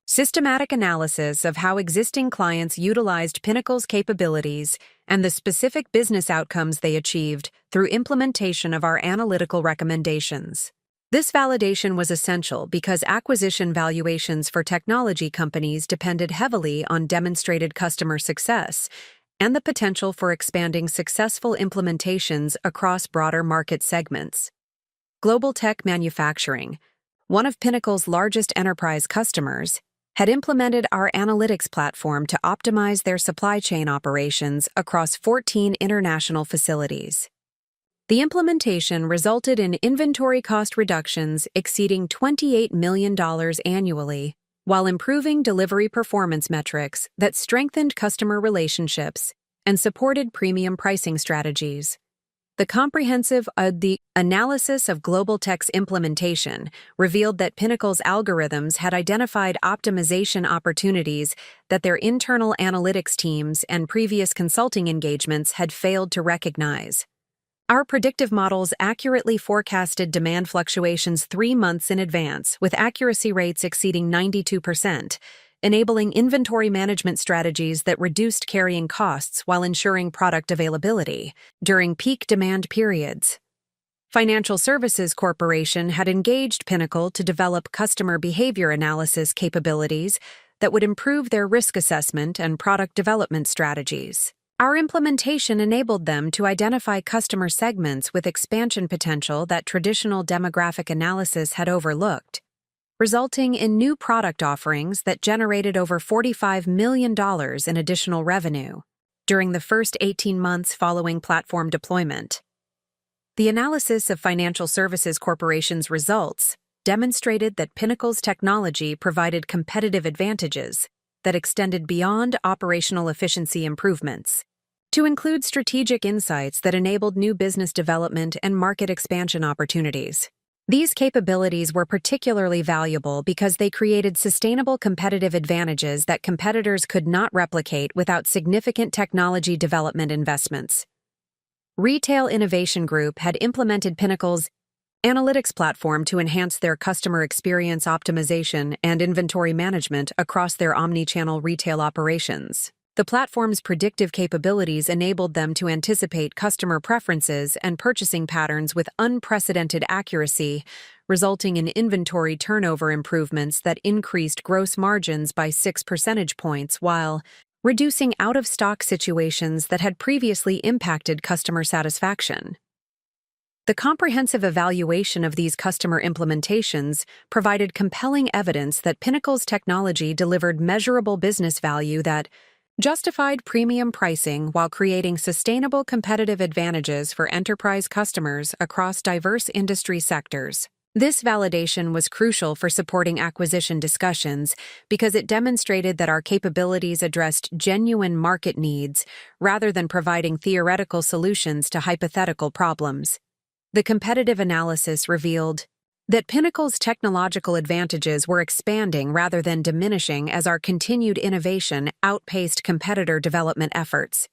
systematic analysis of how existing clients utilized Pinnacle's capabilities and the specific business outcomes they achieved through implementation of our analytical recommendations. This validation was essential because acquisition valuations for technology companies depended heavily on demonstrated customer success and the potential for expanding successful implementations across broader market segments. Global Tech Manufacturing, one of Pinnacle's largest enterprise customers, had implemented our analytics platform to optimize their supply chain operations across 14 international facilities. The implementation resulted in inventory cost reductions exceeding $28 million annually, while improving delivery performance metrics that strengthened customer relationships and supported premium pricing strategies. The comprehensive analysis of Global Tech's implementation revealed that Pinnacle's algorithms had identified optimization opportunities that their internal analytics teams and previous consulting engagements had failed to recognize. Our predictive models accurately forecasted demand fluctuations 3 months in advance, with accuracy rates exceeding 92%, enabling inventory management strategies that reduced carrying costs while ensuring product availability during peak demand periods. Financial Services Corporation had engaged Pinnacle to develop customer behavior analysis capabilities that would improve their risk assessment and product development strategies. Our implementation enabled them to identify customer segments with expansion potential that traditional demographic analysis had overlooked, resulting in new product offerings that generated over $45 million in additional revenue during the first 18 months following platform deployment. The analysis of Financial Services Corporation's results demonstrated that Pinnacle's technology provided competitive advantages that extended beyond operational efficiency improvements to include strategic insights that enabled new business development and market expansion opportunities. These capabilities were particularly valuable because they created sustainable competitive advantages that competitors could not replicate without significant technology development investments. Retail Innovation Group had implemented Pinnacle's analytics platform to enhance their customer experience optimization and inventory management across their omni-channel retail operations. The platform's predictive capabilities enabled them to anticipate customer preferences and purchasing patterns with unprecedented accuracy, resulting in inventory turnover improvements that increased gross margins by 6 percentage points while reducing out-of-stock situations that had previously impacted customer satisfaction. The comprehensive evaluation of these customer implementations provided compelling evidence that Pinnacle's technology delivered measurable business value that justified premium pricing while creating sustainable competitive advantages for enterprise customers across diverse industry sectors. This validation was crucial for supporting acquisition discussions because it demonstrated that our capabilities addressed genuine market needs rather than providing theoretical solutions to hypothetical problems. The competitive analysis revealed that Pinnacle's technological advantages were expanding rather than diminishing as our continued innovation outpaced competitor development efforts.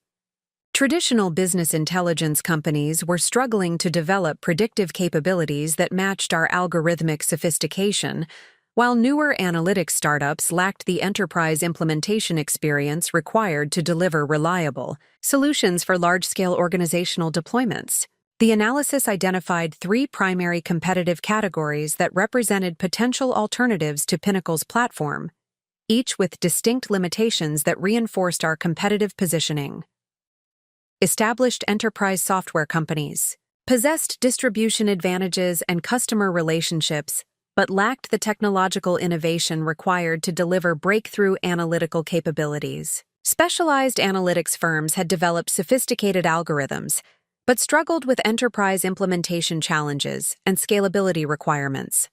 Traditional business intelligence companies were struggling to develop predictive capabilities that matched our algorithmic sophistication, while newer analytics startups lacked the enterprise implementation experience required to deliver reliable solutions for large-scale organizational deployments. The analysis identified 3 primary competitive categories that represented potential alternatives to Pinnacle's platform, each with distinct limitations that reinforced our competitive positioning. Established enterprise software companies possessed distribution advantages and customer relationships, but lacked the technological innovation required to deliver breakthrough analytical capabilities. Specialized analytics firms had developed sophisticated algorithms, but struggled with enterprise implementation challenges and scalability requirements.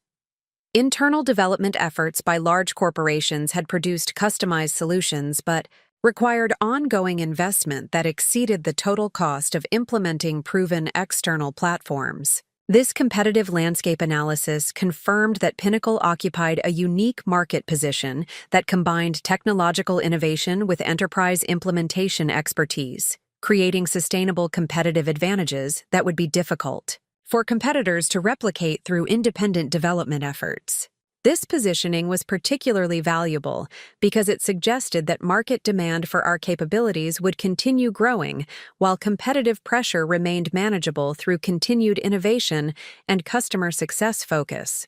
Internal development efforts by large corporations had produced customized solutions but required ongoing investment that exceeded the total cost of implementing proven external platforms. This competitive landscape analysis confirmed that Pinnacle occupied a unique market position that combined technological innovation with enterprise implementation expertise, creating sustainable competitive advantages that would be difficult for competitors to replicate through independent development efforts. This positioning was particularly valuable because it suggested that market demand for our capabilities would continue growing while competitive pressure remained manageable through continued innovation and customer success focus.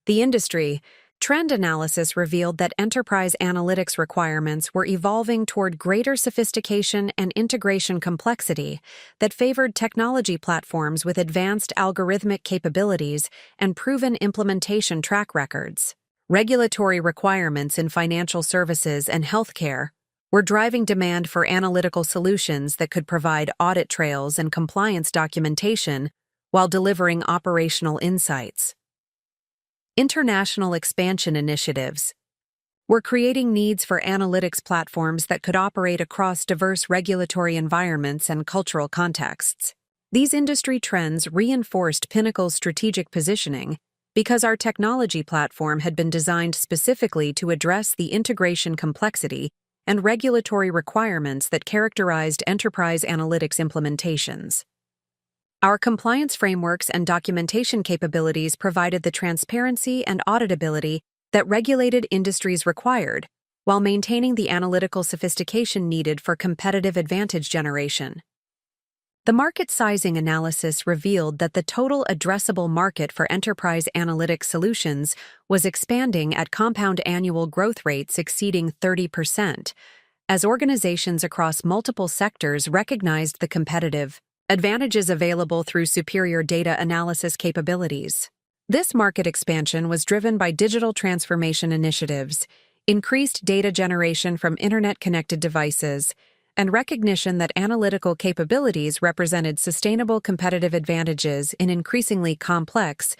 The industry trend analysis revealed that enterprise analytics requirements were evolving toward greater sophistication and integration complexity that favored technology platforms with advanced algorithmic capabilities and proven implementation track records. Regulatory requirements in financial services and healthcare were driving demand for analytical solutions that could provide audit trails and compliance documentation while delivering operational insights. International expansion initiatives were creating needs for analytics platforms that could operate across diverse regulatory environments and cultural contexts. These industry trends reinforced Pinnacle's strategic positioning because our technology platform had been designed specifically to address the integration complexity and regulatory requirements that characterized enterprise analytics implementations. Our compliance frameworks and documentation capabilities provided the transparency and auditability that regulated industries required, while maintaining the analytical sophistication needed for competitive advantage generation. The market sizing analysis revealed that the total addressable market for enterprise analytics solutions was expanding at compound annual growth rates exceeding 30%, as organizations across multiple sectors recognized the competitive advantages available through superior data analysis capabilities. This market expansion was driven by digital transformation initiatives, increased data generation from internet-connected devices, and recognition that analytical capabilities represented sustainable competitive advantages in increasingly complex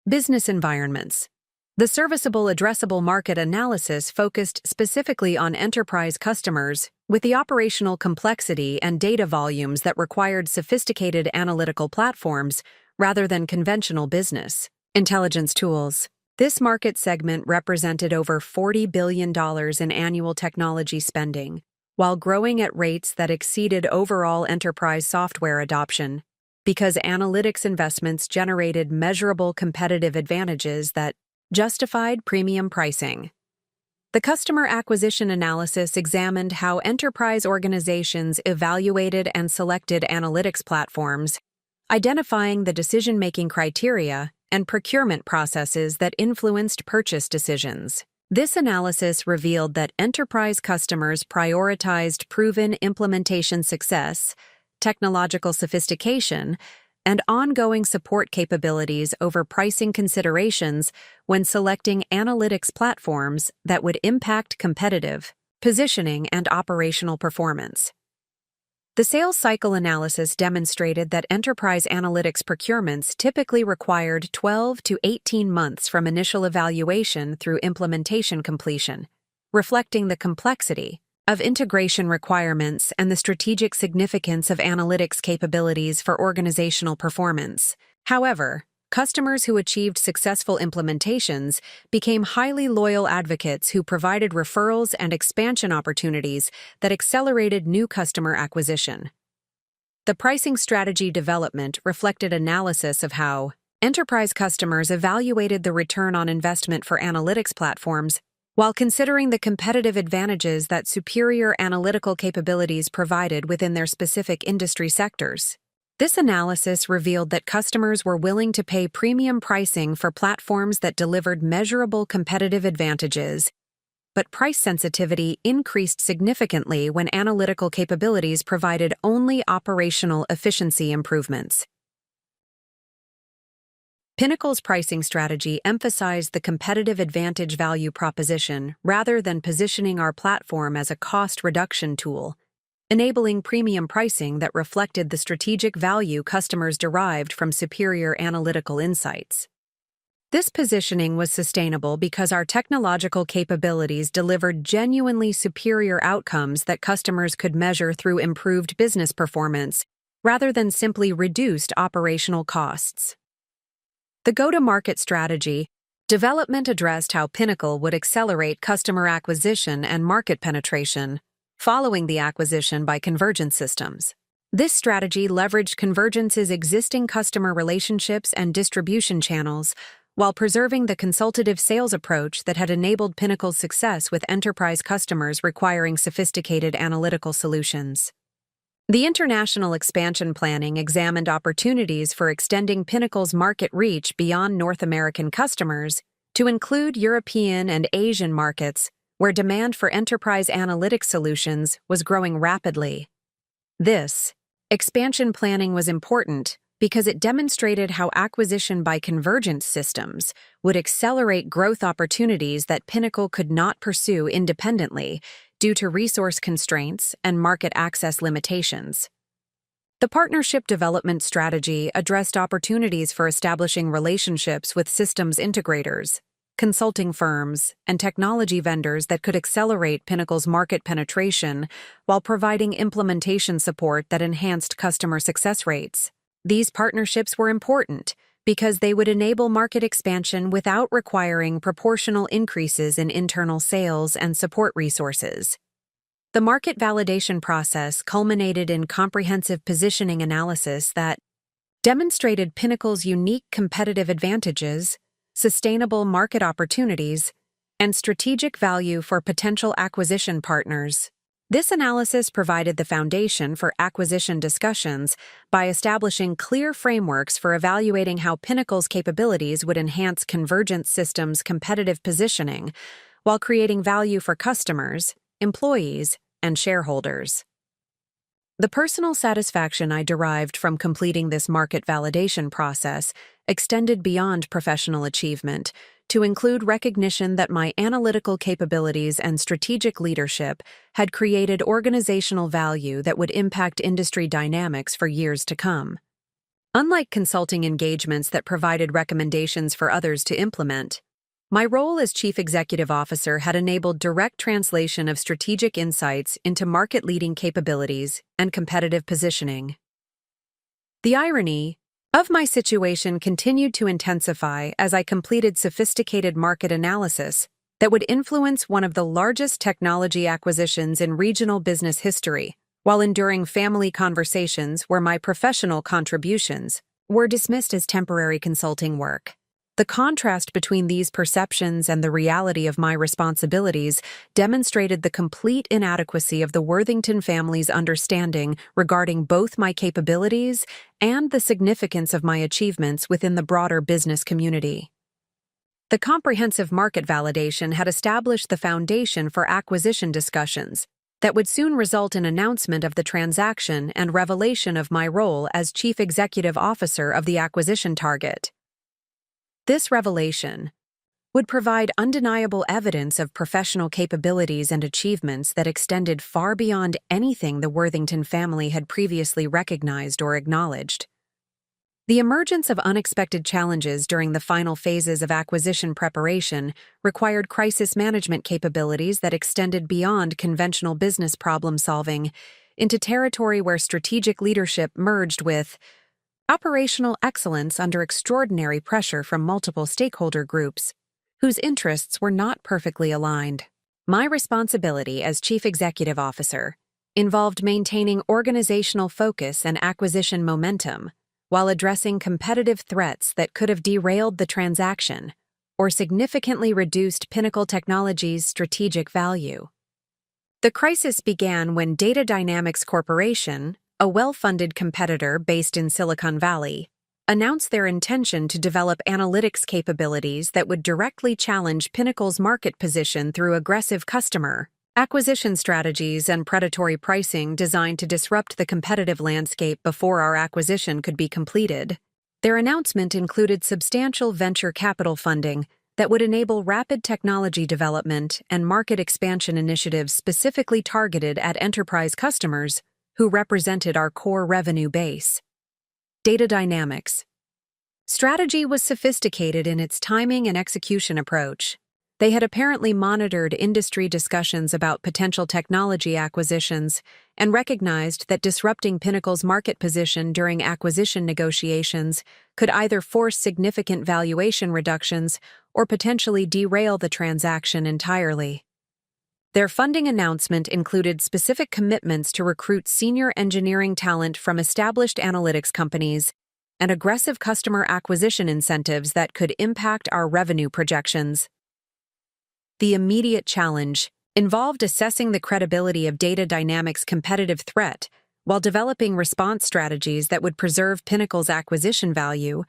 Business environments. The serviceable addressable market analysis focused specifically on enterprise customers with the operational complexity and data volumes that required sophisticated analytical platforms rather than conventional business intelligence tools. This market segment represented over $40 billion in annual technology spending, while growing at rates that exceeded overall enterprise software adoption, because analytics investments generated measurable competitive advantages that justified premium pricing. The customer acquisition analysis examined how enterprise organizations evaluated and selected analytics platforms, identifying the decision-making criteria and procurement processes that influenced purchase decisions. This analysis revealed that enterprise customers prioritized proven implementation success, technological sophistication, and ongoing support capabilities over pricing considerations when selecting analytics platforms that would impact competitive positioning and operational performance. The sales cycle analysis demonstrated that enterprise analytics procurements typically required 12 to 18 months from initial evaluation through implementation completion, reflecting the complexity of integration requirements and the strategic significance of analytics capabilities for organizational performance. However, customers who achieved successful implementations became highly loyal advocates who provided referrals and expansion opportunities that accelerated new customer acquisition. The pricing strategy development reflected analysis of how enterprise customers evaluated the return on investment for analytics platforms while considering the competitive advantages that superior analytical capabilities provided within their specific industry sectors. This analysis revealed that customers were willing to pay premium pricing for platforms that delivered measurable competitive advantages, but price sensitivity increased significantly when analytical capabilities provided only operational efficiency improvements. Pinnacle's pricing strategy emphasized the competitive advantage value proposition rather than positioning our platform as a cost reduction tool, enabling premium pricing that reflected the strategic value customers derived from superior analytical insights. This positioning was sustainable because our technological capabilities delivered genuinely superior outcomes that customers could measure through improved business performance rather than simply reduced operational costs. The go-to-market strategy development addressed how Pinnacle would accelerate customer acquisition and market penetration following the acquisition by Convergence Systems. This strategy leveraged Convergence's existing customer relationships and distribution channels while preserving the consultative sales approach that had enabled Pinnacle's success with enterprise customers requiring sophisticated analytical solutions. The international expansion planning examined opportunities for extending Pinnacle's market reach beyond North American customers to include European and Asian markets, where demand for enterprise analytics solutions was growing rapidly. This expansion planning was important because it demonstrated how acquisition by Convergence Systems would accelerate growth opportunities that Pinnacle could not pursue independently due to resource constraints and market access limitations. The partnership development strategy addressed opportunities for establishing relationships with systems integrators, consulting firms, and technology vendors that could accelerate Pinnacle's market penetration while providing implementation support that enhanced customer success rates. These partnerships were important because they would enable market expansion without requiring proportional increases in internal sales and support resources. The market validation process culminated in comprehensive positioning analysis that demonstrated Pinnacle's unique competitive advantages, sustainable market opportunities, and strategic value for potential acquisition partners. This analysis provided the foundation for acquisition discussions by establishing clear frameworks for evaluating how Pinnacle's capabilities would enhance Convergence Systems' competitive positioning while creating value for customers, employees, and shareholders. The personal satisfaction I derived from completing this market validation process extended beyond professional achievement to include recognition that my analytical capabilities and strategic leadership had created organizational value that would impact industry dynamics for years to come. Unlike consulting engagements that provided recommendations for others to implement, my role as Chief Executive Officer had enabled direct translation of strategic insights into market-leading capabilities and competitive positioning. The irony of my situation continued to intensify as I completed sophisticated market analysis that would influence one of the largest technology acquisitions in regional business history, while enduring family conversations where my professional contributions were dismissed as temporary consulting work. The contrast between these perceptions and the reality of my responsibilities demonstrated the complete inadequacy of the Worthington family's understanding regarding both my capabilities and the significance of my achievements within the broader business community. The comprehensive market validation had established the foundation for acquisition discussions that would soon result in announcement of the transaction and revelation of my role as Chief Executive Officer of the acquisition target. This revelation would provide undeniable evidence of professional capabilities and achievements that extended far beyond anything the Worthington family had previously recognized or acknowledged. The emergence of unexpected challenges during the final phases of acquisition preparation required crisis management capabilities that extended beyond conventional business problem-solving into territory where strategic leadership merged with operational excellence under extraordinary pressure from multiple stakeholder groups, whose interests were not perfectly aligned. My responsibility as Chief Executive Officer involved maintaining organizational focus and acquisition momentum while addressing competitive threats that could have derailed the transaction or significantly reduced Pinnacle Technologies' strategic value. The crisis began when Data Dynamics Corporation, a well-funded competitor based in Silicon Valley, announced their intention to develop analytics capabilities that would directly challenge Pinnacle's market position through aggressive customer acquisition strategies and predatory pricing designed to disrupt the competitive landscape before our acquisition could be completed. Their announcement included substantial venture capital funding that would enable rapid technology development and market expansion initiatives specifically targeted at enterprise customers who represented our core revenue base. Data Dynamics' strategy was sophisticated in its timing and execution approach. They had apparently monitored industry discussions about potential technology acquisitions and recognized that disrupting Pinnacle's market position during acquisition negotiations could either force significant valuation reductions or potentially derail the transaction entirely. Their funding announcement included specific commitments to recruit senior engineering talent from established analytics companies and aggressive customer acquisition incentives that could impact our revenue projections. The immediate challenge involved assessing the credibility of Data Dynamics' competitive threat while developing response strategies that would preserve Pinnacle's acquisition value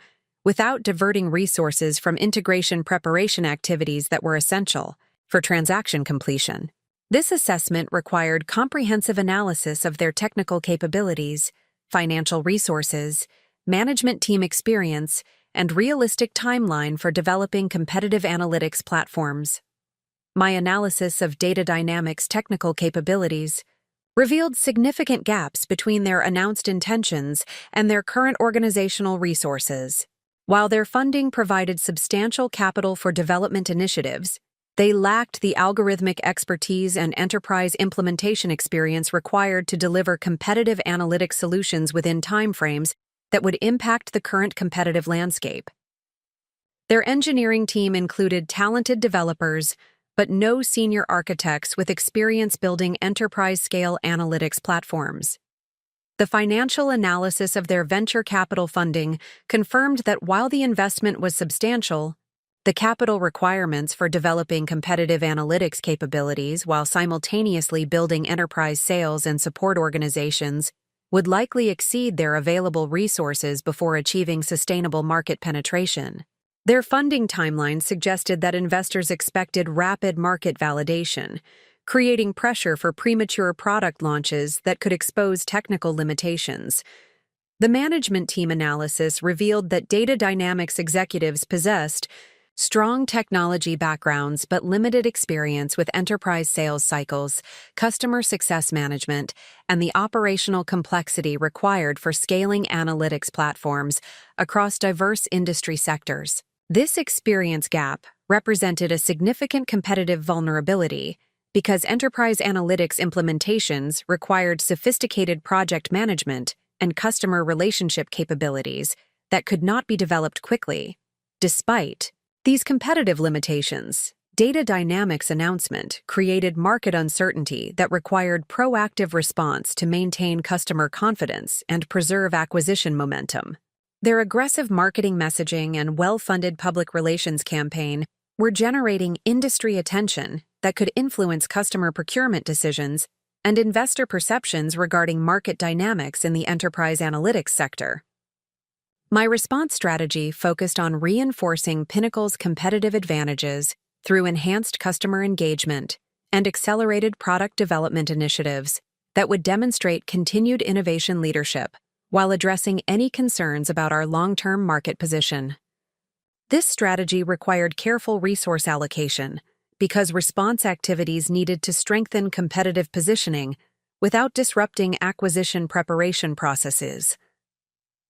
without diverting resources from integration preparation activities that were essential for transaction completion. This assessment required comprehensive analysis of their technical capabilities, financial resources, management team experience, and realistic timeline for developing competitive analytics platforms. My analysis of Data Dynamics' technical capabilities revealed significant gaps between their announced intentions and their current organizational resources. While their funding provided substantial capital for development initiatives, they lacked the algorithmic expertise and enterprise implementation experience required to deliver competitive analytic solutions within timeframes that would impact the current competitive landscape. Their engineering team included talented developers, but no senior architects with experience building enterprise-scale analytics platforms. The financial analysis of their venture capital funding confirmed that while the investment was substantial, the capital requirements for developing competitive analytics capabilities while simultaneously building enterprise sales and support organizations would likely exceed their available resources before achieving sustainable market penetration. Their funding timeline suggested that investors expected rapid market validation, creating pressure for premature product launches that could expose technical limitations. The management team analysis revealed that Data Dynamics executives possessed Strong technology backgrounds but limited experience with enterprise sales cycles, customer success management, and the operational complexity required for scaling analytics platforms across diverse industry sectors. This experience gap represented a significant competitive vulnerability because enterprise analytics implementations required sophisticated project management and customer relationship capabilities that could not be developed quickly. Despite these competitive limitations, Data Dynamics' announcement created market uncertainty that required proactive response to maintain customer confidence and preserve acquisition momentum. Their aggressive marketing messaging and well-funded public relations campaign were generating industry attention that could influence customer procurement decisions and investor perceptions regarding market dynamics in the enterprise analytics sector. My response strategy focused on reinforcing Pinnacle's competitive advantages through enhanced customer engagement and accelerated product development initiatives that would demonstrate continued innovation leadership while addressing any concerns about our long-term market position. This strategy required careful resource allocation because response activities needed to strengthen competitive positioning without disrupting acquisition preparation processes.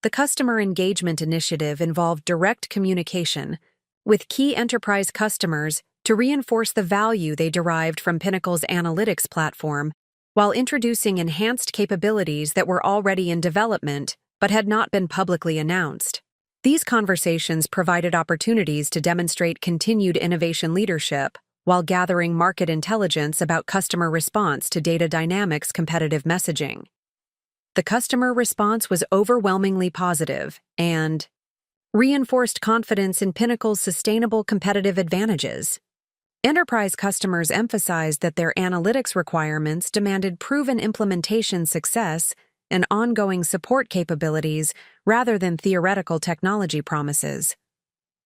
The Customer Engagement Initiative involved direct communication with key enterprise customers to reinforce the value they derived from Pinnacle's analytics platform while introducing enhanced capabilities that were already in development but had not been publicly announced. These conversations provided opportunities to demonstrate continued innovation leadership while gathering market intelligence about customer response to Data Dynamics' competitive messaging. The customer response was overwhelmingly positive and reinforced confidence in Pinnacle's sustainable competitive advantages. Enterprise customers emphasized that their analytics requirements demanded proven implementation success and ongoing support capabilities rather than theoretical technology promises.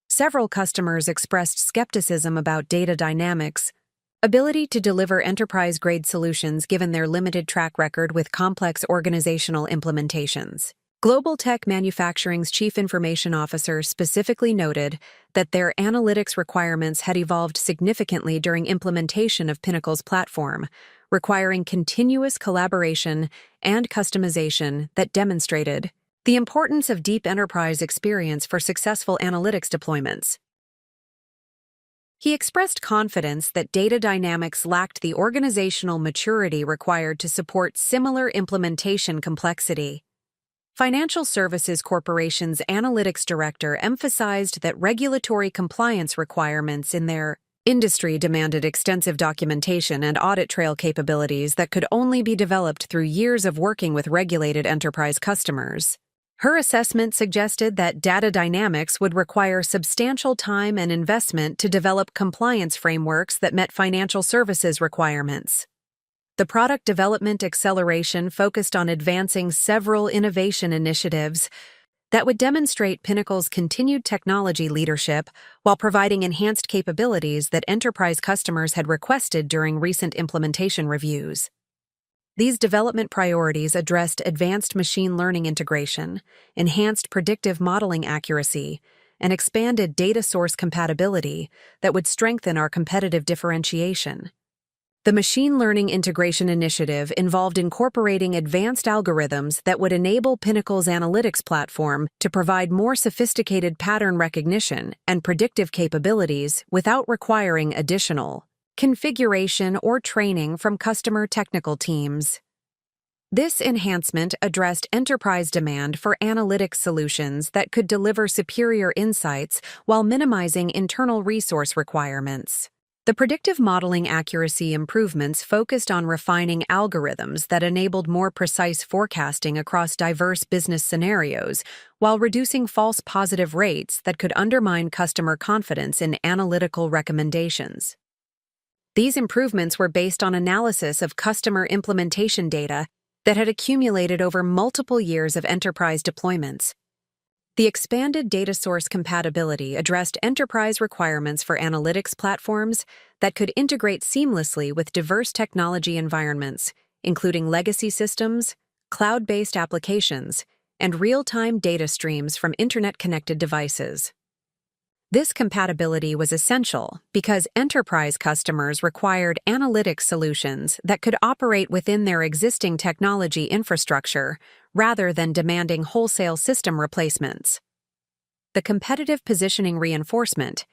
Several customers expressed skepticism about Data Dynamics' ability to deliver enterprise-grade solutions given their limited track record with complex organizational implementations. Global Tech Manufacturing's Chief Information Officer specifically noted that their analytics requirements had evolved significantly during implementation of Pinnacle's platform, requiring continuous collaboration and customization that demonstrated the importance of deep enterprise experience for successful analytics deployments. He expressed confidence that Data Dynamics lacked the organizational maturity required to support similar implementation complexity. Financial Services Corporation's analytics director emphasized that regulatory compliance requirements in their industry demanded extensive documentation and audit trail capabilities that could only be developed through years of working with regulated enterprise customers. Her assessment suggested that Data Dynamics would require substantial time and investment to develop compliance frameworks that met financial services requirements. The product development acceleration focused on advancing several innovation initiatives that would demonstrate Pinnacle's continued technology leadership while providing enhanced capabilities that enterprise customers had requested during recent implementation reviews. These development priorities addressed advanced machine learning integration, enhanced predictive modeling accuracy, and expanded data source compatibility that would strengthen our competitive differentiation. The Machine Learning Integration Initiative involved incorporating advanced algorithms that would enable Pinnacle's analytics platform to provide more sophisticated pattern recognition and predictive capabilities without requiring additional configuration or training from customer technical teams. This enhancement addressed enterprise demand for analytics solutions that could deliver superior insights while minimizing internal resource requirements. The predictive modeling accuracy improvements focused on refining algorithms that enabled more precise forecasting across diverse business scenarios, while reducing false positive rates that could undermine customer confidence in analytical recommendations. These improvements were based on analysis of customer implementation data that had accumulated over multiple years of enterprise deployments. The expanded data source compatibility addressed enterprise requirements for analytics platforms that could integrate seamlessly with diverse technology environments, including legacy systems, cloud-based applications, and real-time data streams from internet-connected devices. This compatibility was essential because enterprise customers required analytics solutions that could operate within their existing technology infrastructure rather than demanding wholesale system replacements. The competitive positioning reinforcement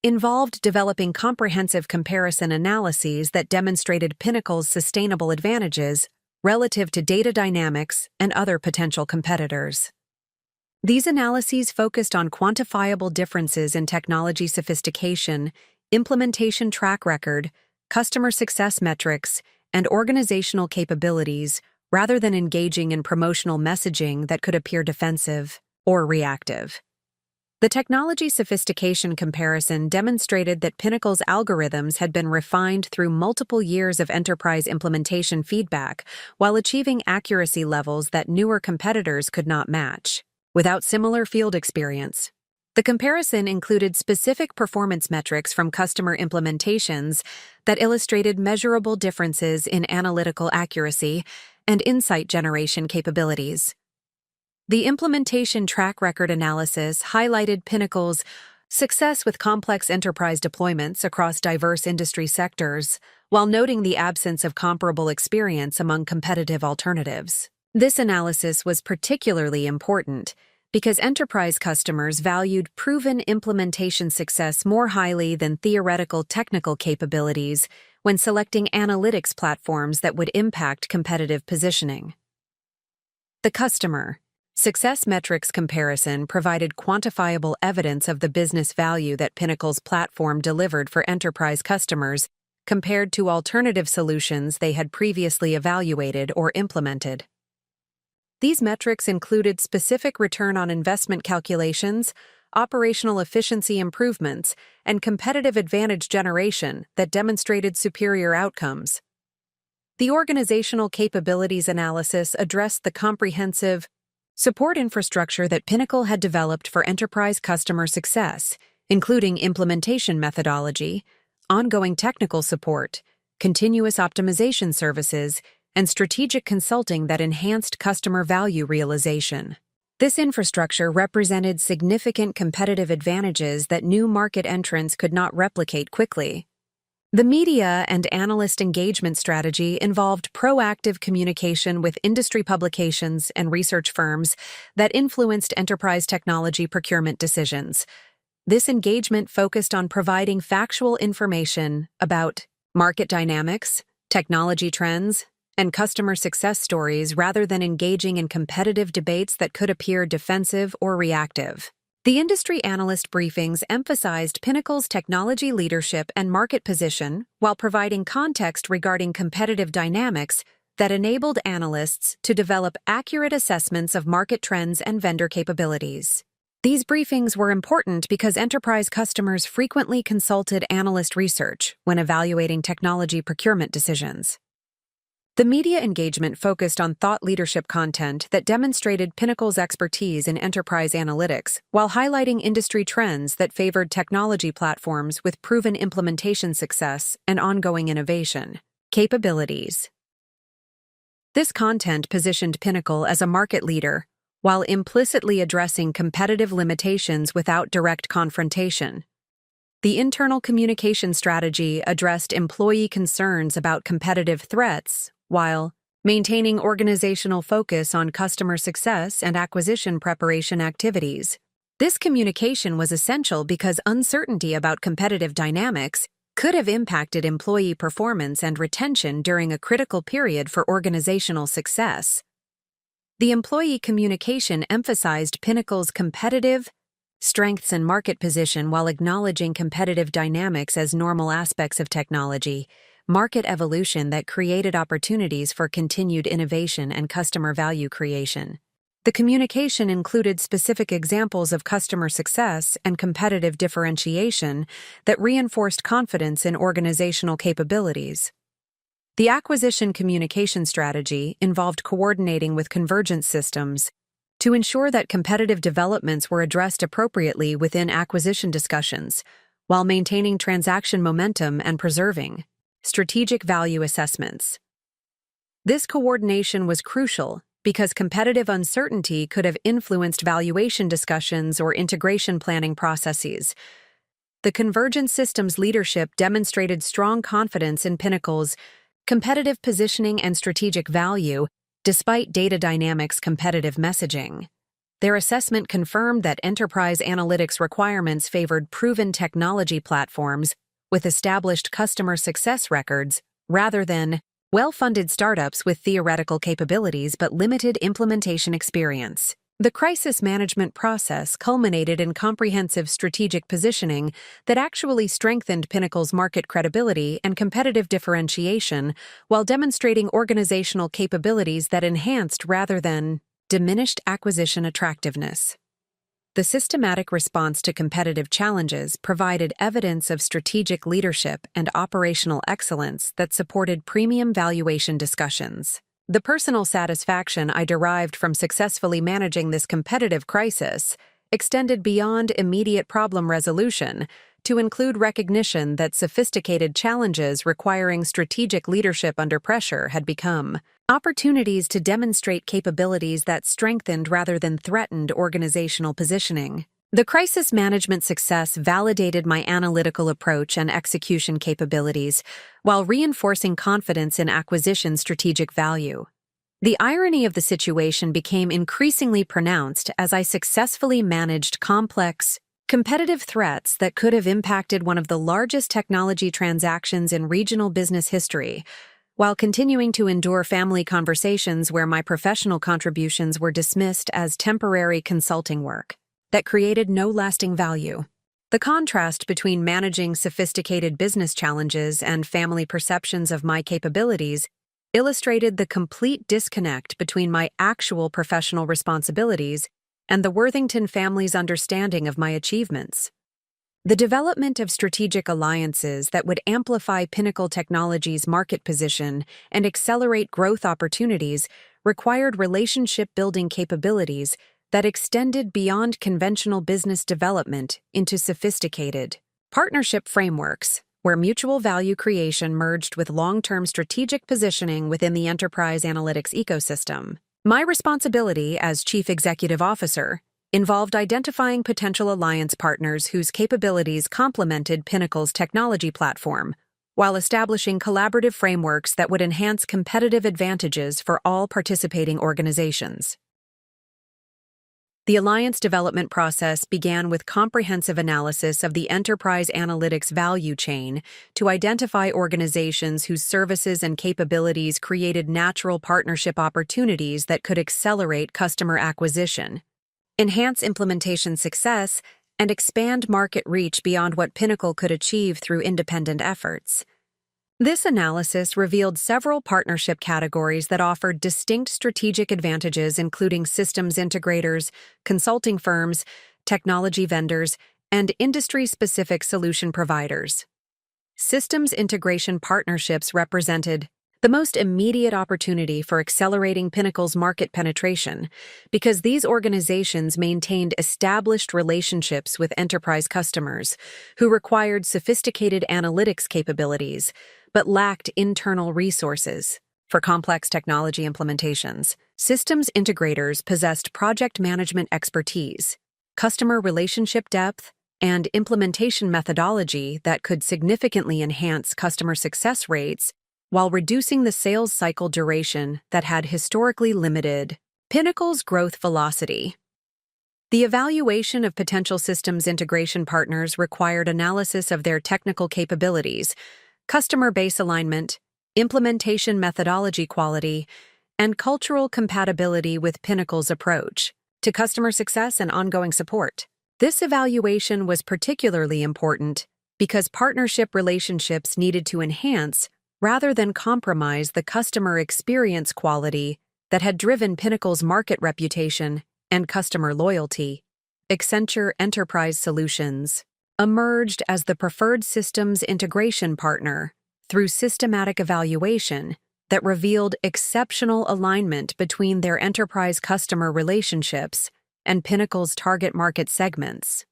involved developing comprehensive comparison analyses that demonstrated Pinnacle's sustainable advantages relative to data dynamics and other potential competitors. These analyses focused on quantifiable differences in technology sophistication, implementation track record, customer success metrics, and organizational capabilities rather than engaging in promotional messaging that could appear defensive or reactive. The technology sophistication comparison demonstrated that Pinnacle's algorithms had been refined through multiple years of enterprise implementation feedback while achieving accuracy levels that newer competitors could not match. Without similar field experience, the comparison included specific performance metrics from customer implementations that illustrated measurable differences in analytical accuracy and insight generation capabilities. The implementation track record analysis highlighted Pinnacle's success with complex enterprise deployments across diverse industry sectors, while noting the absence of comparable experience among competitive alternatives. This analysis was particularly important because enterprise customers valued proven implementation success more highly than theoretical technical capabilities when selecting analytics platforms that would impact competitive positioning. The customer success metrics comparison provided quantifiable evidence of the business value that Pinnacle's platform delivered for enterprise customers compared to alternative solutions they had previously evaluated or implemented. These metrics included specific return on investment calculations, operational efficiency improvements, and competitive advantage generation that demonstrated superior outcomes. The organizational capabilities analysis addressed the comprehensive support infrastructure that Pinnacle had developed for enterprise customer success, including implementation methodology, ongoing technical support, continuous optimization services, and strategic consulting that enhanced customer value realization. This infrastructure represented significant competitive advantages that new market entrants could not replicate quickly. The media and analyst engagement strategy involved proactive communication with industry publications and research firms that influenced enterprise technology procurement decisions. This engagement focused on providing factual information about market dynamics, technology trends, and customer success stories rather than engaging in competitive debates that could appear defensive or reactive. The industry analyst briefings emphasized Pinnacle's technology leadership and market position while providing context regarding competitive dynamics that enabled analysts to develop accurate assessments of market trends and vendor capabilities. These briefings were important because enterprise customers frequently consulted analyst research when evaluating technology procurement decisions. The media engagement focused on thought leadership content that demonstrated Pinnacle's expertise in enterprise analytics while highlighting industry trends that favored technology platforms with proven implementation success and ongoing innovation. Capabilities. This content positioned Pinnacle as a market leader while implicitly addressing competitive limitations without direct confrontation. The internal communication strategy addressed employee concerns about competitive threats while maintaining organizational focus on customer success and acquisition preparation activities. This communication was essential because uncertainty about competitive dynamics could have impacted employee performance and retention during a critical period for organizational success. The employee communication emphasized Pinnacle's competitive strengths and market position while acknowledging competitive dynamics as normal aspects of technology, market evolution that created opportunities for continued innovation and customer value creation. The communication included specific examples of customer success and competitive differentiation that reinforced confidence in organizational capabilities. The acquisition communication strategy involved coordinating with convergence systems to ensure that competitive developments were addressed appropriately within acquisition discussions, while maintaining transaction momentum and preserving strategic value assessments. This coordination was crucial because competitive uncertainty could have influenced valuation discussions or integration planning processes, the Convergent Systems leadership demonstrated strong confidence in Pinnacle's competitive positioning and strategic value, despite Data Dynamics' competitive messaging. Their assessment confirmed that enterprise analytics requirements favored proven technology platforms with established customer success records rather than well-funded startups with theoretical capabilities but limited implementation experience. The crisis management process culminated in comprehensive strategic positioning that actually strengthened Pinnacle's market credibility and competitive differentiation while demonstrating organizational capabilities that enhanced rather than diminished acquisition attractiveness. The systematic response to competitive challenges provided evidence of strategic leadership and operational excellence that supported premium valuation discussions. The personal satisfaction I derived from successfully managing this competitive crisis extended beyond immediate problem resolution to include recognition that sophisticated challenges requiring strategic leadership under pressure had become opportunities to demonstrate capabilities that strengthened rather than threatened organizational positioning. The crisis management success validated my analytical approach and execution capabilities, while reinforcing confidence in acquisition strategic value. The irony of the situation became increasingly pronounced as I successfully managed complex, competitive threats that could have impacted one of the largest technology transactions in regional business history, while continuing to endure family conversations where my professional contributions were dismissed as temporary consulting work that created no lasting value. The contrast between managing sophisticated business challenges and family perceptions of my capabilities illustrated the complete disconnect between my actual professional responsibilities and the Worthington family's understanding of my achievements. The development of strategic alliances that would amplify Pinnacle Technologies' market position and accelerate growth opportunities required relationship-building capabilities that extended beyond conventional business development into sophisticated partnership frameworks, where mutual value creation merged with long-term strategic positioning within the enterprise analytics ecosystem. My responsibility as Chief Executive Officer involved identifying potential alliance partners whose capabilities complemented Pinnacle's technology platform, while establishing collaborative frameworks that would enhance competitive advantages for all participating organizations. The alliance development process began with comprehensive analysis of the enterprise analytics value chain to identify organizations whose services and capabilities created natural partnership opportunities that could accelerate customer acquisition, enhance implementation success, and expand market reach beyond what Pinnacle could achieve through independent efforts. This analysis revealed several partnership categories that offered distinct strategic advantages, including systems integrators, consulting firms, technology vendors, and industry-specific solution providers. Systems integration partnerships represented the most immediate opportunity for accelerating Pinnacle's market penetration because these organizations maintained established relationships with enterprise customers who required sophisticated analytics capabilities but lacked internal resources. For complex technology implementations, systems integrators possessed project management expertise, customer relationship depth, and implementation methodology that could significantly enhance customer success rates while reducing the sales cycle duration that had historically limited Pinnacle's growth velocity. The evaluation of potential systems integration partners required analysis of their technical capabilities, customer base alignment, implementation methodology quality, and cultural compatibility with Pinnacle's approach to customer success and ongoing support. This evaluation was particularly important because partnership relationships needed to enhance rather than compromise the customer experience quality that had driven Pinnacle's market reputation and customer loyalty. Accenture Enterprise Solutions emerged as the preferred systems integration partner through systematic evaluation that revealed exceptional alignment between their enterprise customer relationships and Pinnacle's target market segments.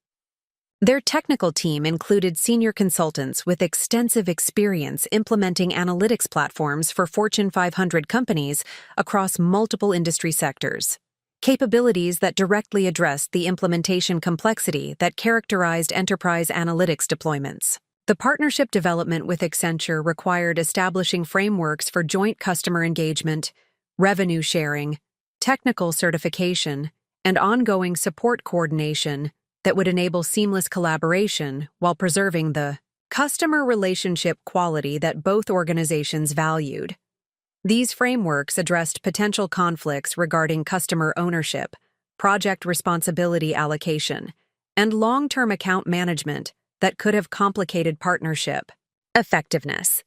Their technical team included senior consultants with extensive experience implementing analytics platforms for Fortune 500 companies across multiple industry sectors. capabilities that directly addressed the implementation complexity that characterized enterprise analytics deployments. The partnership development with Accenture required establishing frameworks for joint customer engagement, revenue sharing, technical certification, and ongoing support coordination that would enable seamless collaboration while preserving the customer relationship quality that both organizations valued. These frameworks addressed potential conflicts regarding customer ownership, project responsibility allocation, and long-term account management that could have complicated partnership effectiveness.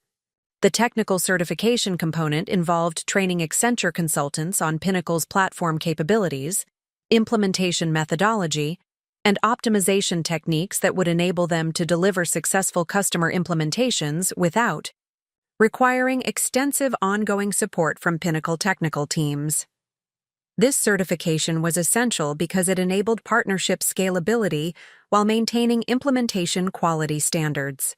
The technical certification component involved training Accenture consultants on Pinnacle's platform capabilities, implementation methodology, and optimization techniques that would enable them to deliver successful customer implementations without requiring extensive ongoing support from Pinnacle technical teams. This certification was essential because it enabled partnership scalability while maintaining implementation quality standards.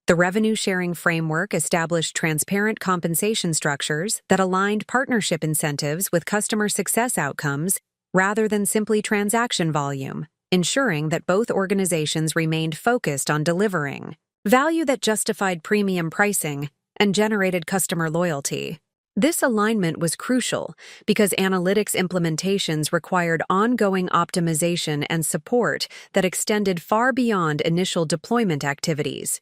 The revenue-sharing framework established transparent compensation structures that aligned partnership incentives with customer success outcomes rather than simply transaction volume, ensuring that both organizations remained focused on delivering value that justified premium pricing and generated customer loyalty. This alignment was crucial because analytics implementations required ongoing optimization and support that extended far beyond initial deployment activities.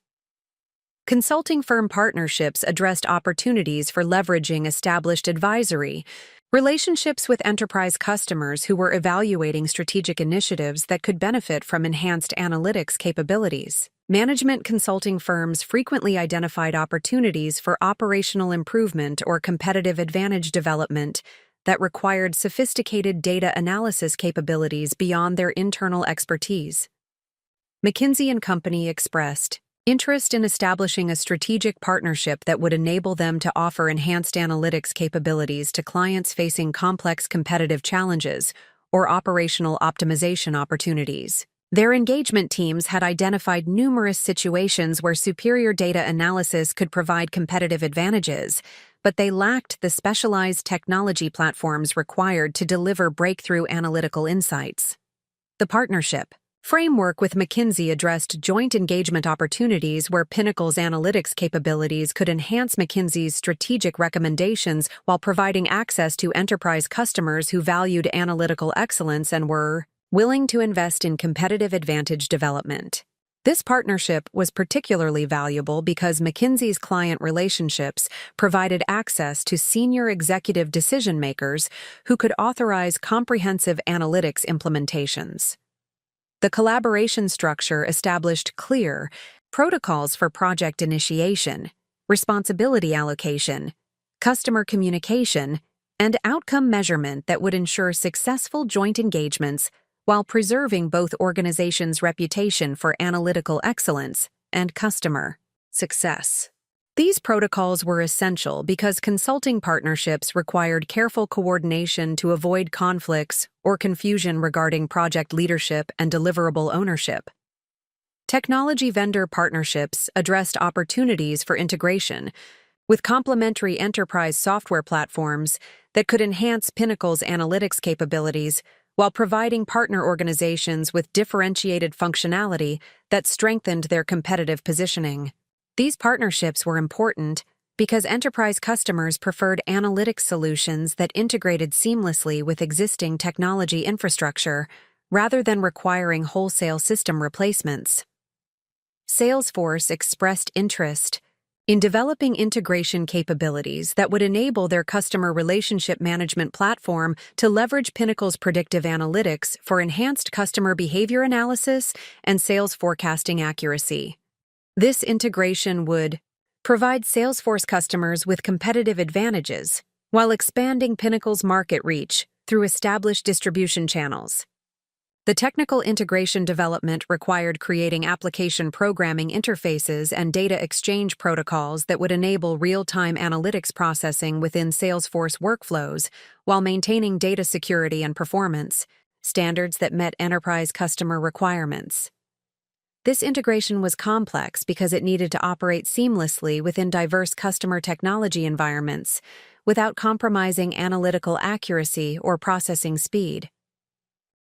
Consulting firm partnerships addressed opportunities for leveraging established advisory relationships with enterprise customers who were evaluating strategic initiatives that could benefit from enhanced analytics capabilities. Management consulting firms frequently identified opportunities for operational improvement or competitive advantage development that required sophisticated data analysis capabilities beyond their internal expertise. McKinsey & Company expressed interest in establishing a strategic partnership that would enable them to offer enhanced analytics capabilities to clients facing complex competitive challenges or operational optimization opportunities. Their engagement teams had identified numerous situations where superior data analysis could provide competitive advantages, but they lacked the specialized technology platforms required to deliver breakthrough analytical insights. The partnership framework with McKinsey addressed joint engagement opportunities where Pinnacle's analytics capabilities could enhance McKinsey's strategic recommendations while providing access to enterprise customers who valued analytical excellence and were willing to invest in competitive advantage development. This partnership was particularly valuable because McKinsey's client relationships provided access to senior executive decision-makers who could authorize comprehensive analytics implementations. The collaboration structure established clear protocols for project initiation, responsibility allocation, customer communication, and outcome measurement that would ensure successful joint engagements while preserving both organizations' reputation for analytical excellence and customer success. These protocols were essential because consulting partnerships required careful coordination to avoid conflicts or confusion regarding project leadership and deliverable ownership. Technology vendor partnerships addressed opportunities for integration with complementary enterprise software platforms that could enhance Pinnacle's analytics capabilities while providing partner organizations with differentiated functionality that strengthened their competitive positioning. These partnerships were important because enterprise customers preferred analytics solutions that integrated seamlessly with existing technology infrastructure rather than requiring wholesale system replacements. Salesforce expressed interest in developing integration capabilities that would enable their customer relationship management platform to leverage Pinnacle's predictive analytics for enhanced customer behavior analysis and sales forecasting accuracy. This integration would provide Salesforce customers with competitive advantages while expanding Pinnacle's market reach through established distribution channels. The technical integration development required creating application programming interfaces and data exchange protocols that would enable real-time analytics processing within Salesforce workflows while maintaining data security and performance standards that met enterprise customer requirements. This integration was complex because it needed to operate seamlessly within diverse customer technology environments, without compromising analytical accuracy or processing speed.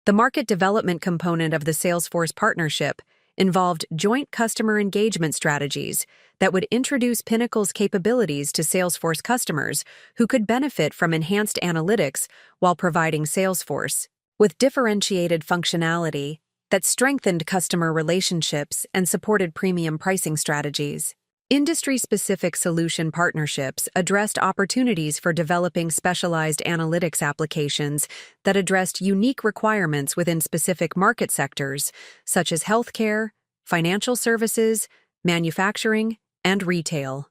The market development component of the Salesforce partnership involved joint customer engagement strategies that would introduce Pinnacle's capabilities to Salesforce customers who could benefit from enhanced analytics while providing Salesforce with differentiated functionality that strengthened customer relationships and supported premium pricing strategies. Industry-specific solution partnerships addressed opportunities for developing specialized analytics applications that addressed unique requirements within specific market sectors, such as healthcare, financial services, manufacturing, and retail.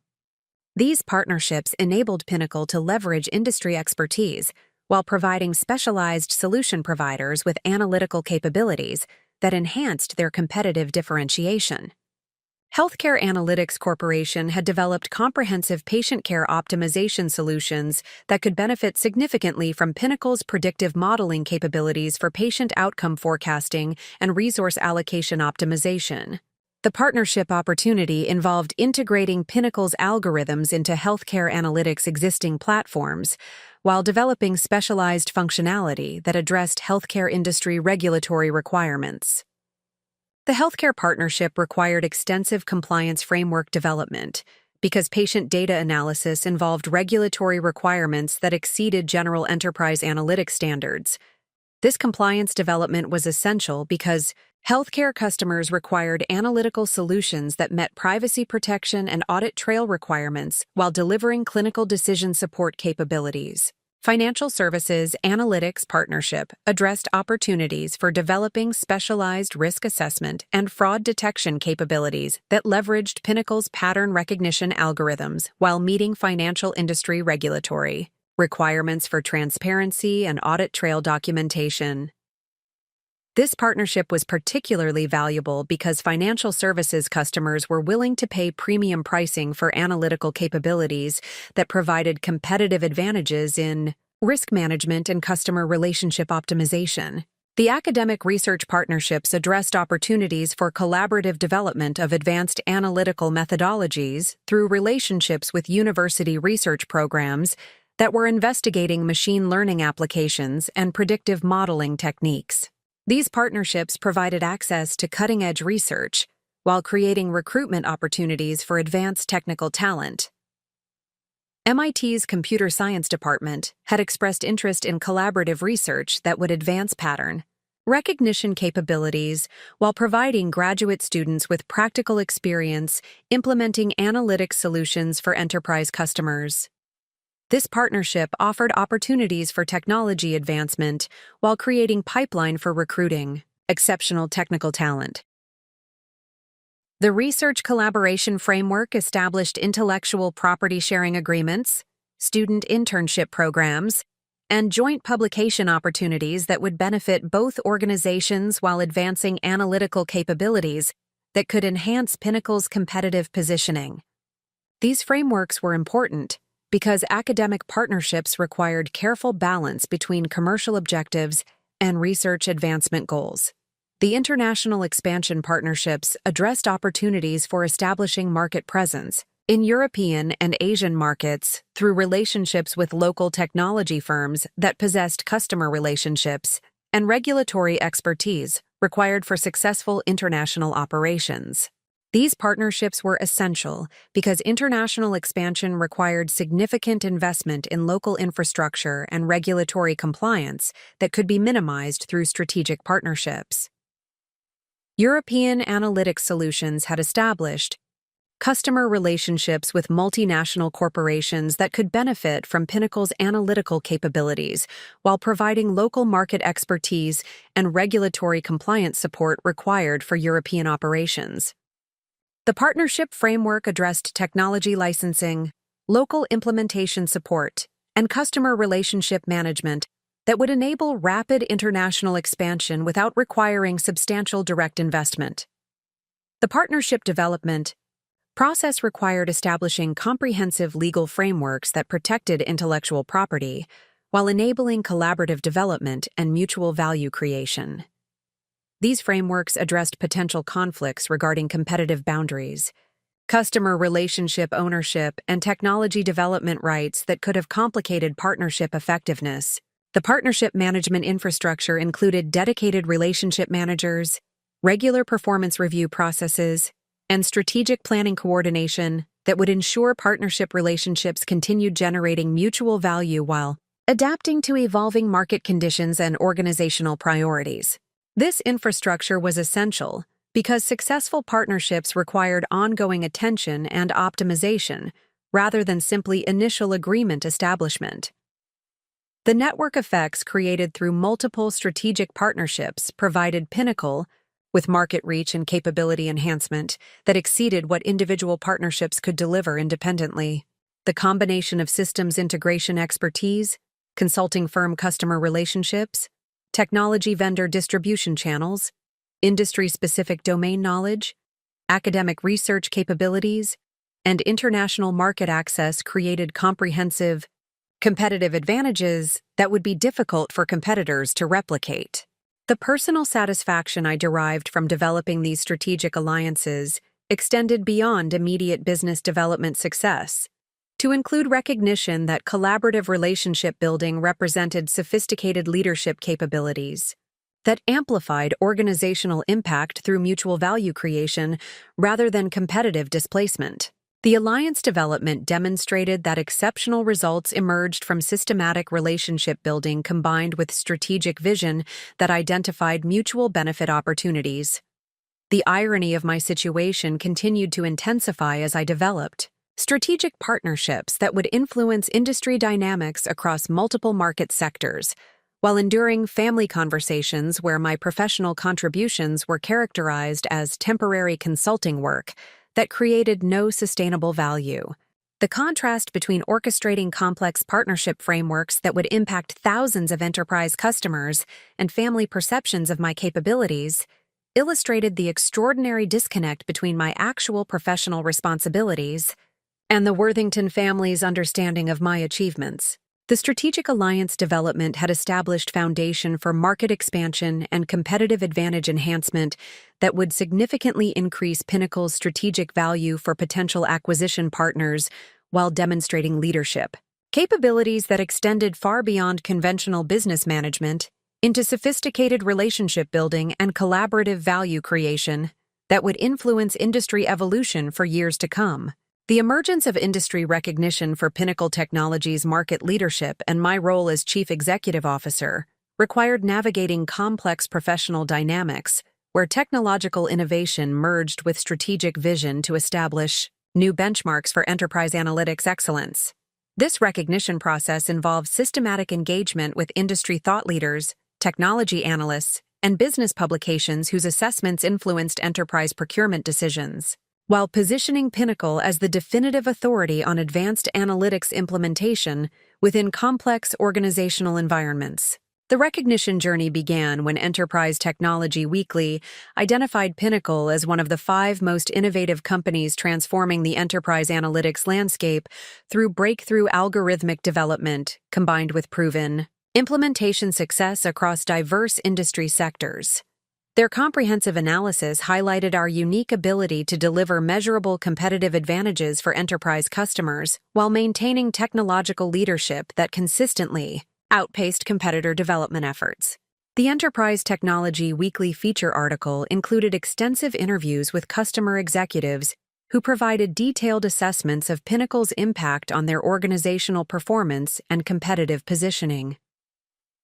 These partnerships enabled Pinnacle to leverage industry expertise while providing specialized solution providers with analytical capabilities that enhanced their competitive differentiation. Healthcare Analytics Corporation had developed comprehensive patient care optimization solutions that could benefit significantly from Pinnacle's predictive modeling capabilities for patient outcome forecasting and resource allocation optimization. The partnership opportunity involved integrating Pinnacle's algorithms into healthcare analytics' existing platforms, while developing specialized functionality that addressed healthcare industry regulatory requirements. The healthcare partnership required extensive compliance framework development because patient data analysis involved regulatory requirements that exceeded general enterprise analytics standards. This compliance development was essential because healthcare customers required analytical solutions that met privacy protection and audit trail requirements while delivering clinical decision support capabilities. Financial Services Analytics Partnership addressed opportunities for developing specialized risk assessment and fraud detection capabilities that leveraged Pinnacle's pattern recognition algorithms while meeting financial industry regulatory requirements for transparency and audit trail documentation. This partnership was particularly valuable because financial services customers were willing to pay premium pricing for analytical capabilities that provided competitive advantages in risk management and customer relationship optimization. The academic research partnerships addressed opportunities for collaborative development of advanced analytical methodologies through relationships with university research programs that were investigating machine learning applications and predictive modeling techniques. These partnerships provided access to cutting-edge research while creating recruitment opportunities for advanced technical talent. MIT's computer science department had expressed interest in collaborative research that would advance pattern recognition capabilities while providing graduate students with practical experience implementing analytics solutions for enterprise customers. This partnership offered opportunities for technology advancement while creating pipeline for recruiting exceptional technical talent. The Research Collaboration Framework established intellectual property sharing agreements, student internship programs, and joint publication opportunities that would benefit both organizations while advancing analytical capabilities that could enhance Pinnacle's competitive positioning. These frameworks were important because academic partnerships required careful balance between commercial objectives and research advancement goals. The international expansion partnerships addressed opportunities for establishing market presence in European and Asian markets through relationships with local technology firms that possessed customer relationships and regulatory expertise required for successful international operations. These partnerships were essential because international expansion required significant investment in local infrastructure and regulatory compliance that could be minimized through strategic partnerships. European Analytics Solutions had established customer relationships with multinational corporations that could benefit from Pinnacle's analytical capabilities while providing local market expertise and regulatory compliance support required for European operations. The partnership framework addressed technology licensing, local implementation support, and customer relationship management that would enable rapid international expansion without requiring substantial direct investment. The partnership development process required establishing comprehensive legal frameworks that protected intellectual property while enabling collaborative development and mutual value creation. These frameworks addressed potential conflicts regarding competitive boundaries, customer relationship ownership, and technology development rights that could have complicated partnership effectiveness. The partnership management infrastructure included dedicated relationship managers, regular performance review processes, and strategic planning coordination that would ensure partnership relationships continued generating mutual value while adapting to evolving market conditions and organizational priorities. This infrastructure was essential because successful partnerships required ongoing attention and optimization rather than simply initial agreement establishment. The network effects created through multiple strategic partnerships provided Pinnacle with market reach and capability enhancement that exceeded what individual partnerships could deliver independently. The combination of systems integration expertise, consulting firm customer relationships, technology vendor distribution channels, industry-specific domain knowledge, academic research capabilities, and international market access created comprehensive, competitive advantages that would be difficult for competitors to replicate. The personal satisfaction I derived from developing these strategic alliances extended beyond immediate business development success, to include recognition that collaborative relationship building represented sophisticated leadership capabilities that amplified organizational impact through mutual value creation rather than competitive displacement. The alliance development demonstrated that exceptional results emerged from systematic relationship building combined with strategic vision that identified mutual benefit opportunities. The irony of my situation continued to intensify as I developed strategic partnerships that would influence industry dynamics across multiple market sectors, while enduring family conversations where my professional contributions were characterized as temporary consulting work that created no sustainable value. The contrast between orchestrating complex partnership frameworks that would impact thousands of enterprise customers and family perceptions of my capabilities illustrated the extraordinary disconnect between my actual professional responsibilities and the Worthington family's understanding of my achievements. The strategic alliance development had established foundation for market expansion and competitive advantage enhancement that would significantly increase Pinnacle's strategic value for potential acquisition partners while demonstrating leadership capabilities that extended far beyond conventional business management into sophisticated relationship building and collaborative value creation that would influence industry evolution for years to come. The emergence of industry recognition for Pinnacle Technologies' market leadership and my role as Chief Executive Officer required navigating complex professional dynamics where technological innovation merged with strategic vision to establish new benchmarks for enterprise analytics excellence. This recognition process involved systematic engagement with industry thought leaders, technology analysts, and business publications whose assessments influenced enterprise procurement decisions, while positioning Pinnacle as the definitive authority on advanced analytics implementation within complex organizational environments. The recognition journey began when Enterprise Technology Weekly identified Pinnacle as one of the 5 most innovative companies transforming the enterprise analytics landscape through breakthrough algorithmic development combined with proven implementation success across diverse industry sectors. Their comprehensive analysis highlighted our unique ability to deliver measurable competitive advantages for enterprise customers while maintaining technological leadership that consistently outpaced competitor development efforts. The Enterprise Technology Weekly feature article included extensive interviews with customer executives who provided detailed assessments of Pinnacle's impact on their organizational performance and competitive positioning.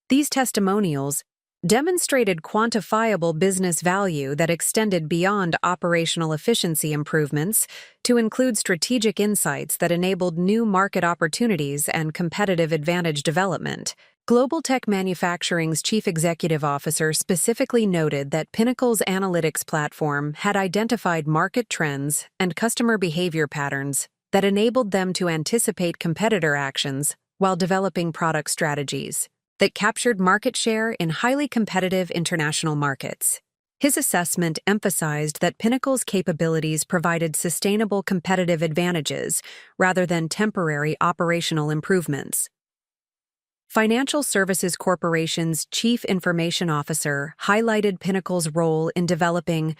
These testimonials demonstrated quantifiable business value that extended beyond operational efficiency improvements to include strategic insights that enabled new market opportunities and competitive advantage development. Global Tech Manufacturing's Chief Executive Officer specifically noted that Pinnacle's analytics platform had identified market trends and customer behavior patterns that enabled them to anticipate competitor actions while developing product strategies that captured market share in highly competitive international markets. His assessment emphasized that Pinnacle's capabilities provided sustainable competitive advantages rather than temporary operational improvements. Financial Services Corporation's Chief Information Officer highlighted Pinnacle's role in developing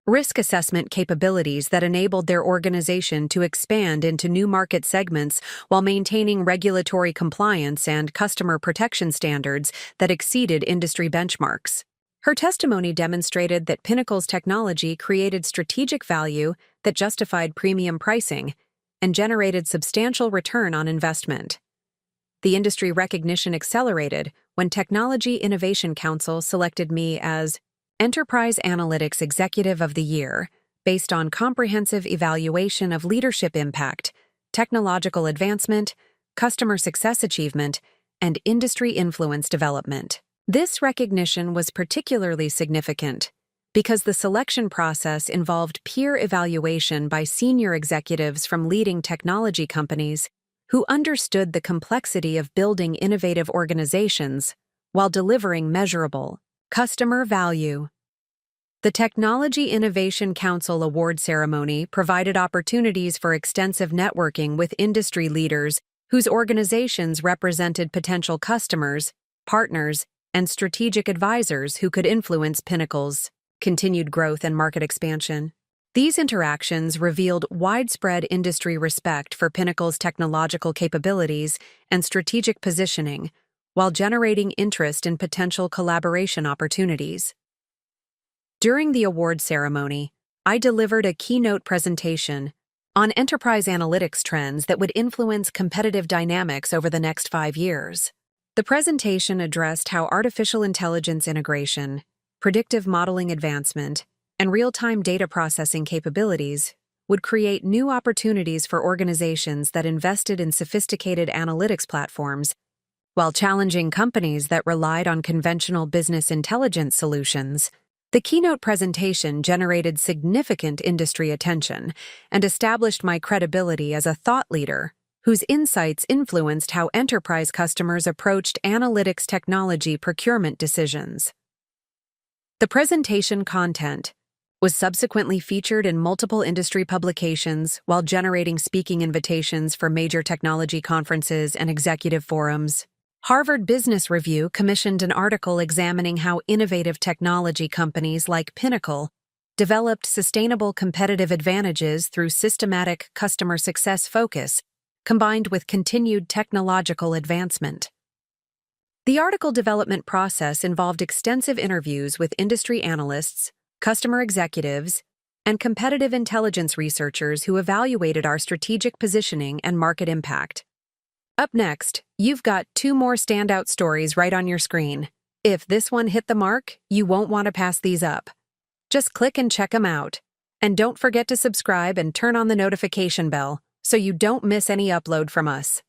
risk assessment capabilities that enabled their organization to expand into new market segments while maintaining regulatory compliance and customer protection standards that exceeded industry benchmarks. Her testimony demonstrated that Pinnacle's technology created strategic value that justified premium pricing and generated substantial return on investment. The industry recognition accelerated when Technology Innovation Council selected me as Enterprise Analytics Executive of the Year based on comprehensive evaluation of leadership impact, technological advancement, customer success achievement, and industry influence development. This recognition was particularly significant because the selection process involved peer evaluation by senior executives from leading technology companies who understood the complexity of building innovative organizations while delivering measurable customer value. The Technology Innovation Council Award ceremony provided opportunities for extensive networking with industry leaders whose organizations represented potential customers, partners, and strategic advisors who could influence Pinnacle's continued growth and market expansion. These interactions revealed widespread industry respect for Pinnacle's technological capabilities and strategic positioning, while generating interest in potential collaboration opportunities. During the award ceremony, I delivered a keynote presentation on enterprise analytics trends that would influence competitive dynamics over the next 5 years. The presentation addressed how artificial intelligence integration, predictive modeling advancement, and real-time data processing capabilities would create new opportunities for organizations that invested in sophisticated analytics platforms, while challenging companies that relied on conventional business intelligence solutions. The keynote presentation generated significant industry attention and established my credibility as a thought leader whose insights influenced how enterprise customers approached analytics technology procurement decisions. The presentation content was subsequently featured in multiple industry publications while generating speaking invitations for major technology conferences and executive forums. Harvard Business Review commissioned an article examining how innovative technology companies like Pinnacle developed sustainable competitive advantages through systematic customer success focus combined with continued technological advancement. The article development process involved extensive interviews with industry analysts, customer executives, and competitive intelligence researchers who evaluated our strategic positioning and market impact. Up next, you've got 2 more standout stories right on your screen. If this one hit the mark, you won't want to pass these up. Just click and check them out. And don't forget to subscribe and turn on the notification bell so you don't miss any upload from us.